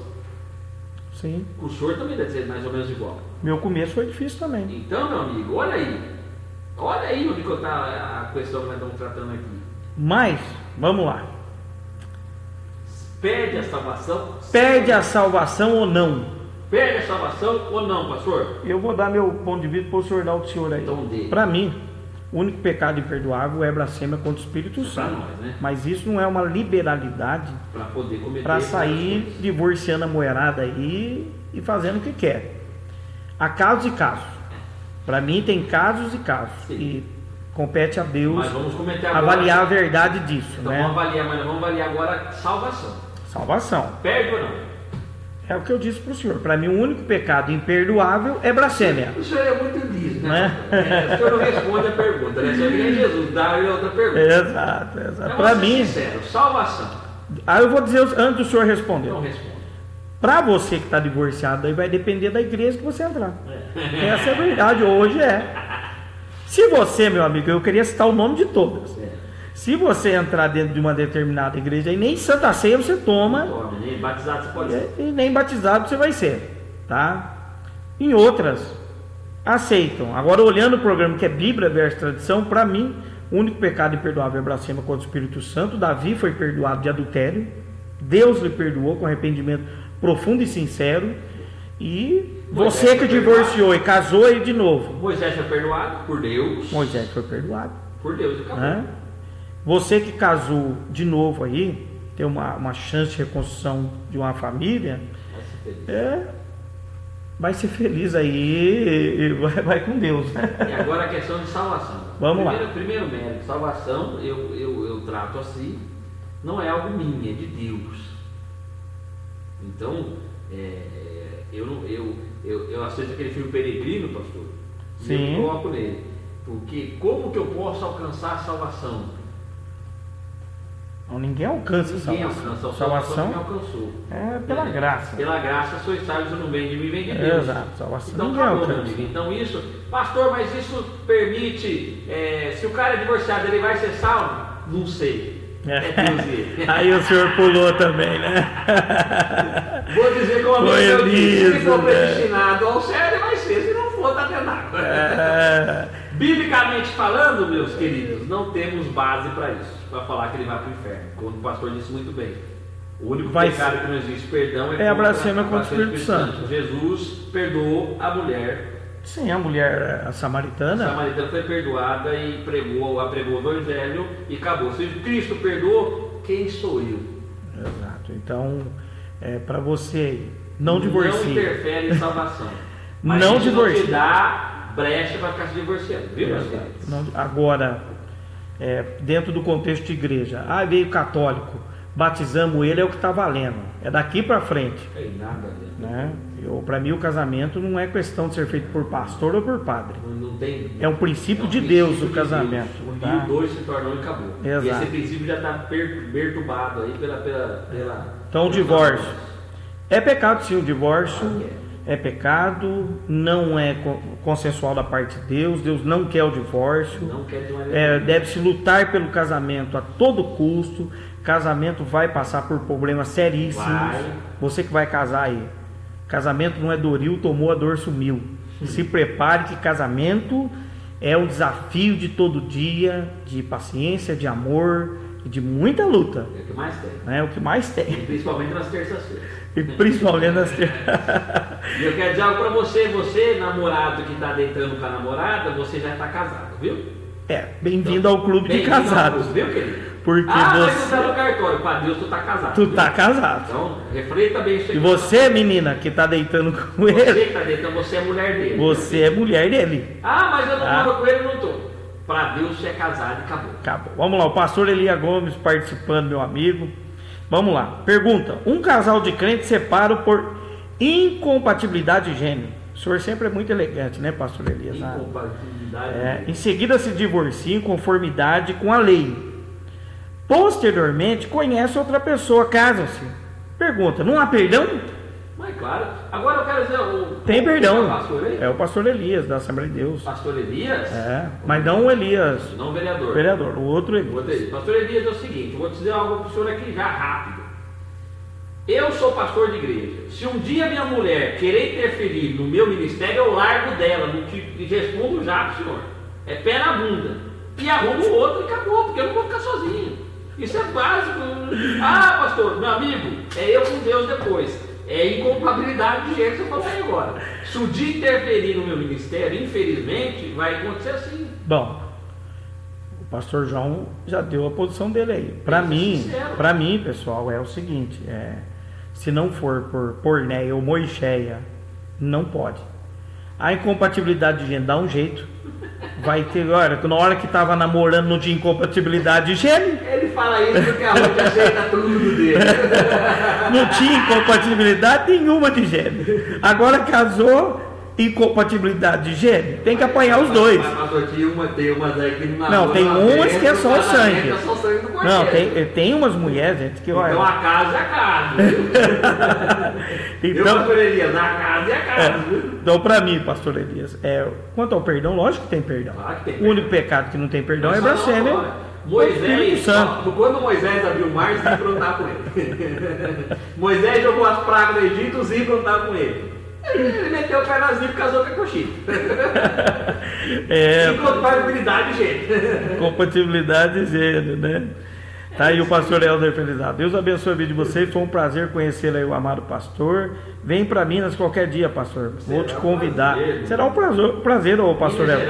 Sim. O senhor também deve ser mais ou menos igual. Meu começo foi difícil também. Então, meu amigo, olha aí onde que está a questão que nós estamos tratando aqui. Mas, vamos lá. Perde a salvação? Perde a salvação ou não? Perde a salvação ou não, pastor? Eu vou dar meu ponto de vista para o senhor dar o senhor aí. Então, para mim, o único pecado imperdoável é blasfêmia contra o Espírito Santo. Nós, né? Mas isso não é uma liberalidade Para poder cometer para sair divorciando a mulherada aí e fazendo o que quer. Há casos e casos. Para mim tem casos e casos. Sim. E compete a Deus Mas vamos comentar agora, avaliar a verdade disso. Então né? vamos avaliar agora salvação. Salvação. Perde ou não? É o que eu disse para o senhor. Para mim o único pecado imperdoável é blasfêmia. O senhor é muito indígena, né? O senhor não responde a pergunta, né? O senhor nem Jesus, dá-lhe outra pergunta. Exato. Para mim... sincero, salvação. Aí eu vou dizer antes do senhor responder. Não responde. Para você que está divorciado, aí vai depender da igreja que você entrar. Essa é a verdade, hoje é. Se você, meu amigo, eu queria citar o nome de todas. Se você entrar dentro de uma determinada igreja, aí nem Santa Ceia você toma. Nem batizado você pode ser. E nem batizado você vai ser. Tá? Em outras, aceitam. Agora, olhando o programa que é Bíblia versus tradição, para mim, o único pecado imperdoável é blasfêmia contra o Espírito Santo. Davi foi perdoado de adultério. Deus lhe perdoou com arrependimento profundo e sincero. E você que divorciou e casou aí de novo. Moisés foi perdoado por Deus. Moisés foi perdoado. Por Deus, acabou. Você que casou de novo aí, tem uma chance de reconstrução de uma família, vai ser feliz aí e vai com Deus. E agora a questão de salvação. Vamos lá. Primeiro mérito, salvação, eu trato assim, não é algo minha, é de Deus. Então, eu assisto aquele filme Peregrino, pastor, e eu me coloco nele. Porque como que eu posso alcançar a salvação? Não, ninguém alcança a salvação. Salvação me alcançou. É pela graça. Pela graça, sois salvos no bem de mim, vem de Deus. Exato, salvação. Então, ninguém acabou, alcança. meu amigo. Então, isso, pastor, mas isso permite, se o cara é divorciado, ele vai ser salvo? Não sei. Aí o senhor pulou também, né? Vou dizer como a minha disse, se for predestinado ao céu, ele vai ser, se não for, tá danado. Biblicamente falando, meus queridos, não temos base para isso, para falar que ele vai para o inferno, como o pastor disse muito bem. O único pecado que não existe perdão é a blasfêmia contra o Espírito Santo. Jesus perdoou a mulher. Sim, a mulher a samaritana. A samaritana foi perdoada e apregou o evangelho e acabou. Se Cristo perdoou, quem sou eu? Exato. Então, para você não divorciar. Não interfere em salvação. Mas não isso divorcie. Não te dá brecha para ficar se divorciando, viu, meus queridos? Agora, dentro do contexto de igreja, veio católico, batizamos ele, é o que está valendo. É daqui para frente. Tem nada a ver. Né? Para mim o casamento não é questão de ser feito por pastor ou por padre. Não tem, é um princípio de Deus o casamento. Uniu dois se tornou e acabou. Exato. E esse princípio já está perturbado aí pela Então o divórcio. É pecado sim, o divórcio é pecado, não é consensual da parte de Deus. Deus não quer o divórcio. Não quer de maneira deve-se lutar pelo casamento a todo custo. Casamento vai passar por problemas seríssimos. Você que vai casar aí, casamento não é doril, tomou a dor sumiu. Se prepare que casamento é um desafio de todo dia, de paciência, de amor e de muita luta. É o que mais tem. É o que mais tem. E principalmente nas terças-feiras. E principalmente nas terças-feiras. E eu quero dizer algo para você, namorado que está deitando com a namorada, você já está casado, viu? Bem-vindo ao clube de casados. Viu, querido? Porque mas você está no cartório, para Deus tu está casado. Tu está casado. Então, reflita bem isso aí. E você, menina, que está deitando com ele. Você que está deitando, você é mulher dele. Você é mulher dele. Mas eu não moro com ele, não estou. Para Deus você é casado e acabou. Acabou. Vamos lá, o pastor Elia Gomes participando, meu amigo. Vamos lá. Pergunta: um casal de crentes separa por incompatibilidade de gênero. O senhor sempre é muito elegante, né, pastor Elias? Incompatibilidade. Em seguida se divorcia em conformidade com a lei. Posteriormente conhece outra pessoa, casam-se. Pergunta: não há perdão? Mas claro. Agora eu quero dizer... Tem perdão. É o pastor Elias, da Assembleia de Deus. Pastor Elias? Mas não o Elias. Não o vereador. Vereador, o outro Elias. Pastor Elias é o seguinte, eu vou te dizer algo para o senhor aqui já rápido. Eu sou pastor de igreja. Se um dia minha mulher querer interferir no meu ministério, eu largo dela, e respondo já para o senhor. É pé na bunda. E arrumo o outro e acabou, porque eu não vou ficar sozinho. Isso é básico. Pastor, meu amigo, é eu com Deus depois. É incompatibilidade de jeito que eu falei agora. Se o dia interferir no meu ministério, infelizmente, vai acontecer assim. Bom, pastor João já deu a posição dele aí. Para mim, pessoal, é o seguinte, se não for por pornéia ou moixéia, não pode. A incompatibilidade de gênero dá um jeito. Vai ter, olha, na hora que tava namorando não tinha incompatibilidade de gênero. Ele fala isso porque a Ruth aceita tudo dele. Não tinha incompatibilidade nenhuma de gênero. Agora casou, incompatibilidade de gênero, tem que apanhar os dois. Mas tem umas aí que não, tem umas que é só o sangue. É só o sangue do não, tem umas mulheres, gente, que olha. Então a casa é a casa. Então, pastor Elias, a casa é a casa. Então, para mim, pastor Elias, quanto ao perdão, lógico que tem perdão. Claro que tem perdão. O único pecado que não tem perdão é blasfêmia. Moisés, quando Moisés abriu o mar, os ímpios não estavam com ele. Moisés jogou as pragas do Egito, os ímpios não estavam com ele. Ele meteu o pé nas ímpios e casou com a coxinha. Incompatibilidade de gênero. Compatibilidade de gênero, né? Tá aí o pastor Helder Felizardo. Deus abençoe a vida de vocês. Foi um prazer conhecer aí o amado pastor. Vem para Minas qualquer dia, pastor. Vou te convidar. Será um prazer, ô pastor Helder.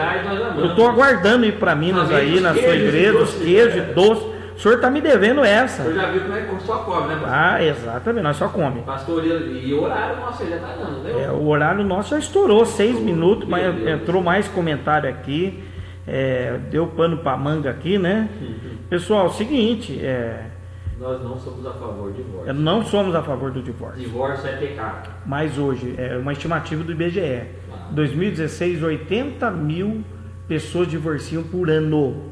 Eu estou aguardando ir para Minas aí, na sua igreja, os queijos, doce. O senhor está me devendo essa. Eu já vi como é que só come, né, pastor? Ah, exatamente, nós só come. Pastor, e o horário nosso já está dando, né? O horário nosso já estourou 6 minutos, mas entrou mais comentário aqui. Deu pano para manga aqui, né? Pessoal, seguinte, nós não somos a favor do divórcio. Não somos a favor do divórcio. Divórcio é pecado. Mas hoje, uma estimativa do IBGE. 2016, 80 mil pessoas divorciam por ano.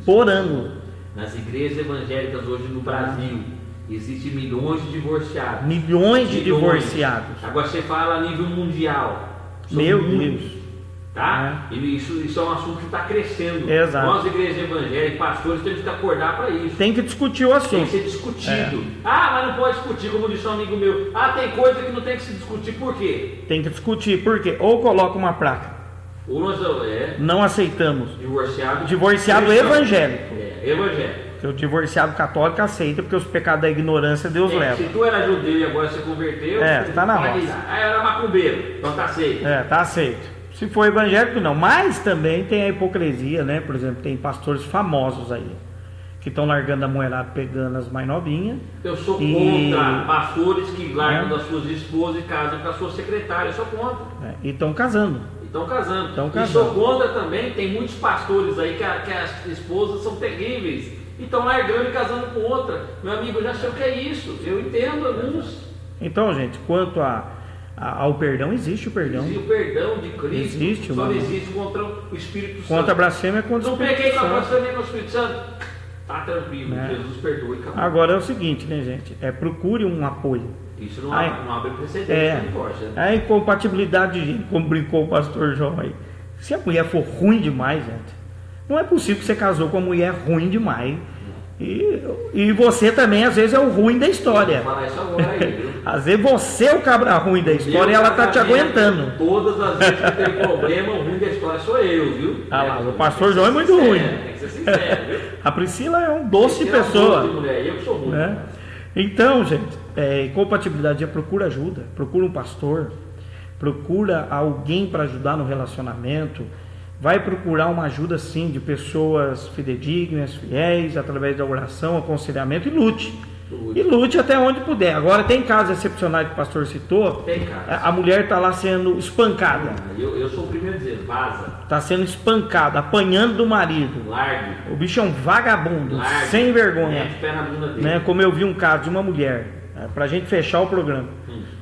Por ano. Nas igrejas evangélicas hoje no Brasil, existem milhões de divorciados. Milhões de divorciados. Agora você fala a nível mundial. Meu Deus. Tá? Isso é um assunto que está crescendo. Exato. Nós, igrejas evangélicas, pastores, temos que acordar para isso. Tem que discutir o assunto. Tem que ser discutido. Mas não pode discutir, como disse um amigo meu. Tem coisa que não tem que se discutir, por quê? Tem que discutir, por quê? Ou coloca uma placa. Ou nós não aceitamos. Divorciado evangélico. Evangélico. O divorciado católico aceita, porque os pecados da ignorância Deus leva. Se tu era judeu e agora você converteu, tá na roça. Era macumbeiro, então tá aceito. Tá aceito. Se for evangélico, não. Mas também tem a hipocrisia, né? Por exemplo, tem pastores famosos aí, que estão largando a mulherada, pegando as mais novinhas. Eu sou contra pastores que largam das suas esposas e casam com a sua secretária. Eu sou contra. E estão casando. E sou contra também, tem muitos pastores aí que as esposas são terríveis e estão largando e casando com outra. Meu amigo, eu já sei o que é isso, eu entendo alguns. Então, gente, quanto ao perdão, existe o perdão. Existe o perdão de Cristo. Existe, só não existe contra o Espírito Santo. Contra a blasfêmia, contra o Espírito Santo. Não peguei com a blasfêmia com o Espírito Santo. Tá tranquilo, Jesus perdoa e acabou. Agora é o seguinte, né, gente? Procure um apoio. Isso não abre precedente, A incompatibilidade de gênero, como brincou o pastor João aí. Se a mulher for ruim demais, gente, não é possível que você casou com uma mulher ruim demais. E você também, às vezes, é o ruim da história. Vou falar isso agora aí, viu? Às vezes você é o cabra ruim da história e ela tá te aguentando. Todas as vezes que tem problema, o ruim da história sou eu, viu? O pastor João é muito ruim. Tem que ser sincero, viu? A Priscila é um doce pessoa. É um doce de mulher, eu que sou ruim. Né? Então, gente, incompatibilidade, procura ajuda, procura um pastor, procura alguém para ajudar no relacionamento, vai procurar uma ajuda sim de pessoas fidedignas, fiéis, através da oração, aconselhamento, e lute. E lute até onde puder. Agora tem casos excepcionais que o pastor citou. Tem casos. A mulher está lá sendo espancada. Eu sou o primeiro a dizer, vaza. Está sendo espancada, apanhando do marido. Largue. O bicho é um vagabundo, sem vergonha. Pé na bunda dele. Né? Como eu vi um caso de uma mulher, pra gente fechar o programa.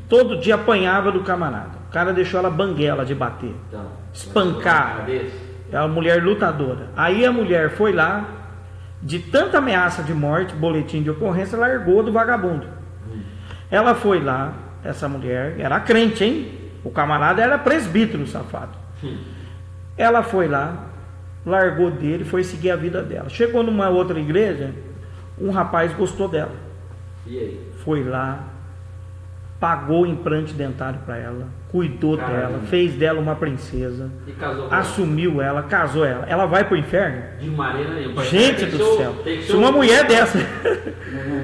Todo dia apanhava do camarada. O cara deixou ela banguela de bater. Então, espancar. É uma mulher lutadora. Aí a mulher foi lá, de tanta ameaça de morte, boletim de ocorrência, largou do vagabundo. Ela foi lá, essa mulher, era crente, hein? O camarada era presbítero, safado. Ela foi lá, largou dele, foi seguir a vida dela. Chegou numa outra igreja, um rapaz gostou dela. E aí? Foi lá, pagou o implante dentário para ela, cuidou dela, fez dela uma princesa, e casou assumiu ela, casou ela. Ela vai pro inferno? De maneira nenhuma. Gente do céu, se uma mulher dessa...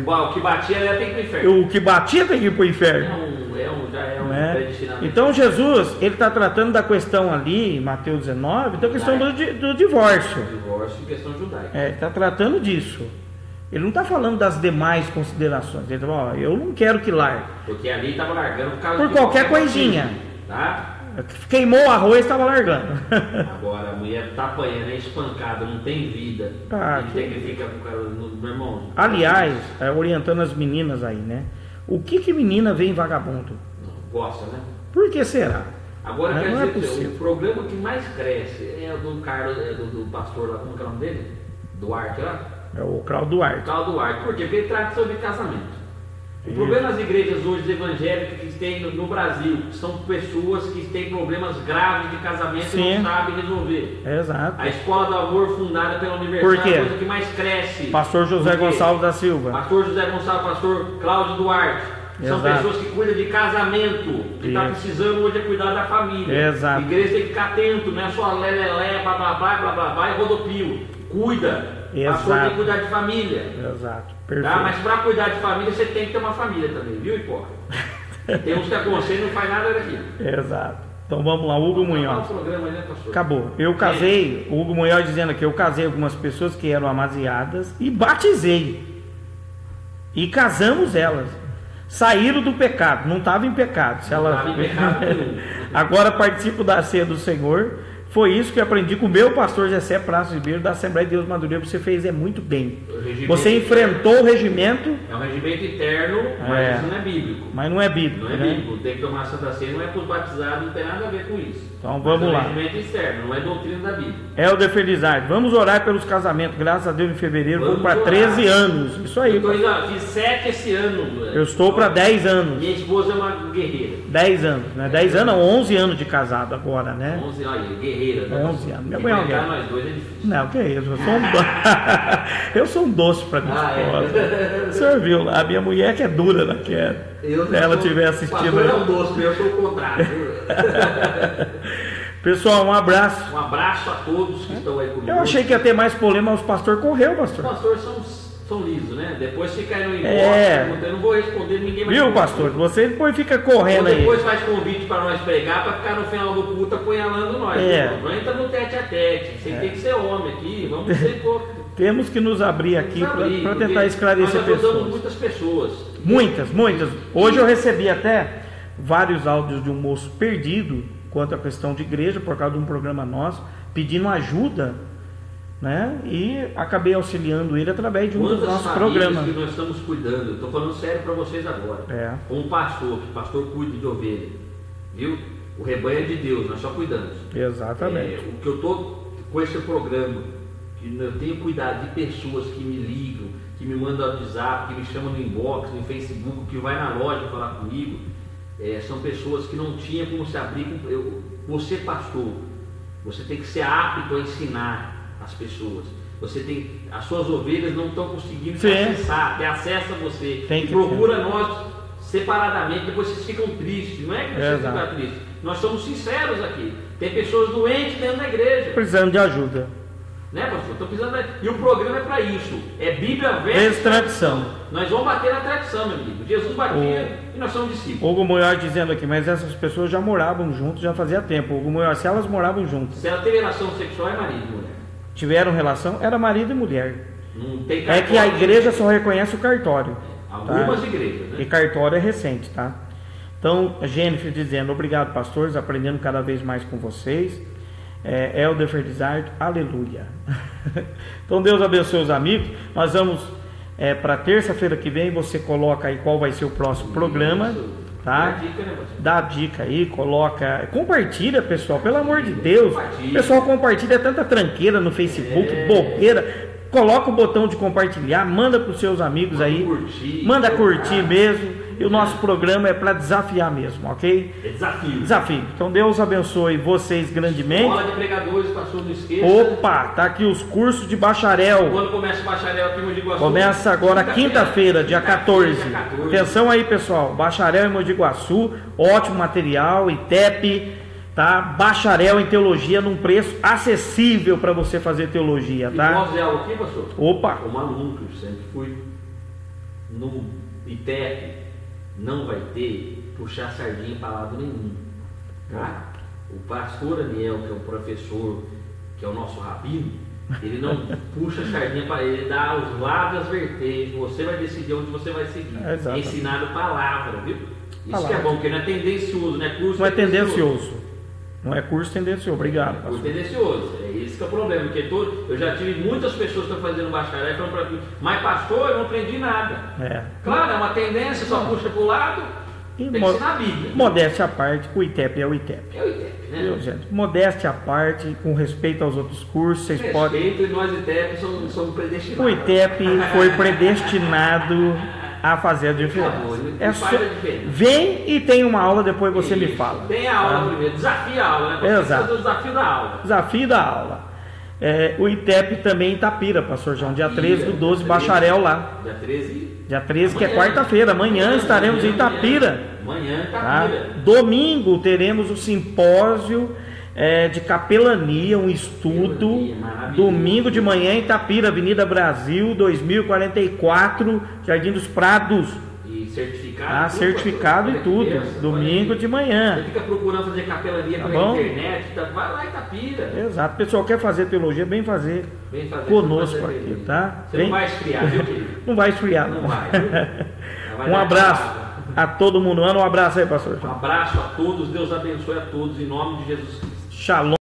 O que batia, ela tem que ir pro inferno. O que batia tem que ir pro inferno. Já é um pé predestinamento. Então Jesus, ele está tratando da questão ali, em Mateus 19, da questão do divórcio. Divórcio e questão judaica. Ele está tratando disso. Ele não está falando das demais considerações. Ele fala, eu não quero que largue. Porque ali estava largando por causa por de qualquer coisinha. Motivo, tá? Queimou o arroz, estava largando. Agora a mulher está apanhando, é espancada, não tem vida. E tem que ficar com o cara, meu irmão. Aliás, orientando as meninas aí, né? O que menina vê em vagabundo? Não, gosta, né? Por que será? Agora, quer dizer, o problema que mais cresce é o do Carlos, do pastor lá, como é o nome dele? Duarte lá? É o Claudio Duarte. Claudio Duarte. Por quê? Porque ele trata sobre casamento. O problema das igrejas hoje evangélicas que tem no Brasil são pessoas que têm problemas graves de casamento e não sabem resolver. Exato. A escola do amor fundada pela Universal é a coisa que mais cresce. Pastor José Gonçalves da Silva. Pastor José Gonçalves, pastor Cláudio Duarte. São pessoas que cuidam de casamento, que está precisando hoje é cuidar da família. Exato. A igreja tem que ficar atento, não é só lelé, blá blá blá e rodopio. Cuida. Pastor tem que cuidar de família. Exato. Tá? Mas para cuidar de família você tem que ter uma família também, viu, hipócrita? Tem uns que aconselham e não faz nada daqui. Exato. Então vamos lá, Hugo Munhoz. Programa, né, pastor? Acabou. Eu casei, o Hugo Munhoz dizendo aqui, eu casei algumas pessoas que eram amaziadas e batizei. E casamos elas. Saíram do pecado, não estavam em pecado. Se ela... Agora participo da ceia do Senhor. Foi isso que eu aprendi com o meu pastor Jessé Praça Ribeiro da Assembleia de Deus Madureira. Você fez muito bem. Você enfrentou o regimento. É um regimento interno, mas isso não é bíblico. Mas não é bíblico. Não é bíblico. Tem que tomar a Santa Ceia, não é para os batizados, não tem nada a ver com isso. Então vamos lá. É um regimento externo, não é doutrina da Bíblia. Helder Felizardo, vamos orar pelos casamentos. Graças a Deus, em fevereiro, vou para 13 anos. Isso aí. Eu fiz 7 esse ano. Eu estou para 10 anos. Minha esposa é uma guerreira. 10 anos, né? 10 anos, 11 anos de casado agora, né? 11 anos, guerreira. Né? 11 anos. Minha mãe é nós dois é difícil. Não, que isso, eu sou um doce para minha esposa. O senhor viu lá, a minha mulher que é dura na queda. Se ela estiver assistindo. Eu sou um doce, eu sou o contrário. Pessoal, um abraço. Um abraço a todos que estão aí comigo. Eu achei que ia ter mais polêmica, mas os pastores correu, pastor. Os pastores são lisos, né? Depois fica no inbox, eu não vou responder ninguém mais. Viu, pastor? Você depois fica correndo aí. Depois faz convite para nós pregar, para ficar no final do culto apunhalando nós. Não entra no tete a tete. Você tem que ser homem aqui, vamos ser pouco. Temos que nos abrir aqui para tentar esclarecer pessoas. Nós ajudamos muitas pessoas. Muitas. Hoje eu recebi até vários áudios de um moço perdido quanto à questão de igreja, por causa de um programa nosso, pedindo ajuda, né? E acabei auxiliando ele através de um dos nossos programas. Que nós estamos cuidando, estou falando sério para vocês agora. Com um pastor, que o pastor cuida de ovelha, viu? O rebanho é de Deus, nós só cuidamos. Exatamente. O que eu estou com esse programa, que eu tenho cuidado de pessoas que me ligam, que me mandam WhatsApp, que me chamam no inbox, no Facebook, que vai na loja falar comigo. São pessoas que não tinham como se abrir. Você, pastor, você tem que ser apto a ensinar as pessoas. As suas ovelhas não estão conseguindo te acessar, ter acesso a você. E procura nós separadamente, depois vocês ficam tristes. Não é que vocês ficam tristes. Nós somos sinceros aqui. Tem pessoas doentes dentro da igreja. Precisando de ajuda. Né, pastor? Tô precisando E o programa é para isso. É Bíblia versus tradição. Nós vamos bater na tradição, meu amigo. Jesus batia e nós somos discípulos. Hugo Munhoz dizendo aqui, mas essas pessoas já moravam juntos, já fazia tempo. Hugo Munhoz, se elas moravam juntas. Se ela teve relação sexual, é marido e mulher. Tiveram relação, era marido e mulher. Não tem cartório. É que a igreja só reconhece o cartório. Algumas igrejas, né? E cartório é recente, tá? Então, Jennifer dizendo, obrigado, pastores, aprendendo cada vez mais com vocês. Helder Felizardo, aleluia. Então Deus abençoe os amigos. Nós vamos para terça-feira que vem. Você coloca aí qual vai ser o próximo programa, tá? Dá a dica aí, coloca, compartilha, pessoal, pelo amor de Deus. Pessoal, compartilha tanta tranqueira no Facebook, bobeira. Coloca o botão de compartilhar, manda para os seus amigos aí, manda curtir mesmo. E o nosso programa é para desafiar mesmo, ok? É desafio. Desafio. Então Deus abençoe vocês grandemente. Escola de pregadores, pastor, não esqueça. Opa, tá aqui os cursos de bacharel. Quando começa o bacharel aqui em Mogi Guaçu? Começa agora quinta-feira, dia 14. Atenção aí, pessoal. Bacharel em Mogi Guaçu, ótimo material, ITEP, tá? Bacharel em teologia num preço acessível para você fazer teologia, tá? E pós-aula aqui, pastor? Opa. Como aluno, que eu sempre fui no ITEP. Não vai ter puxar sardinha para lado nenhum. Tá? O pastor Aniel, que é o professor, que é o nosso rabino, ele não puxa sardinha para ele, dá os lados as vertentes, você vai decidir onde você vai seguir. É ensinado palavra, viu? Isso palavra. Que é bom, porque não é tendencioso, não é curso. Não é tendencioso. Não é curso tendencioso, obrigado. Curso tendencioso, é esse que é o problema, porque eu já tive muitas pessoas que estão fazendo bacharel e falando para mim, mas pastor, eu não aprendi nada. Claro, é uma tendência, só puxa para o lado, tem que ensinar a Bíblia. Modéstia à parte, o ITEP é o ITEP. É o ITEP, né? Viu, gente? Modéstia à parte, com respeito aos outros cursos, vocês podem... Respeito, e nós ITEP somos predestinados. O ITEP foi predestinado a fazer a diferença. É só... Vem e tem uma aula, depois você me fala. Tem a aula primeiro, desafia a aula, né? Exato. O desafio da aula. Desafio da aula. O ITEP também em Itapira, pastor João, dia 13 do 12, bacharel lá. Dia 13? Dia 13, que é quarta-feira. Amanhã estaremos em Itapira. Amanhã em Itapira. Domingo teremos o simpósio de capelania, um estudo. Domingo de manhã em Itapira, Avenida Brasil, 2044, Jardim dos Prados. E certificado. Certificado e tudo. Domingo de manhã. Você fica procurando fazer capelania pela internet, vai lá em Itapira. Exato. O pessoal quer fazer teologia, vem fazer conosco aqui, tá? Você não vai esfriar, viu, querido? Não vai esfriar, não. Vai, um abraço a todo mundo. Um abraço aí, pastor. Um abraço a todos, Deus abençoe a todos, em nome de Jesus Cristo. Shalom.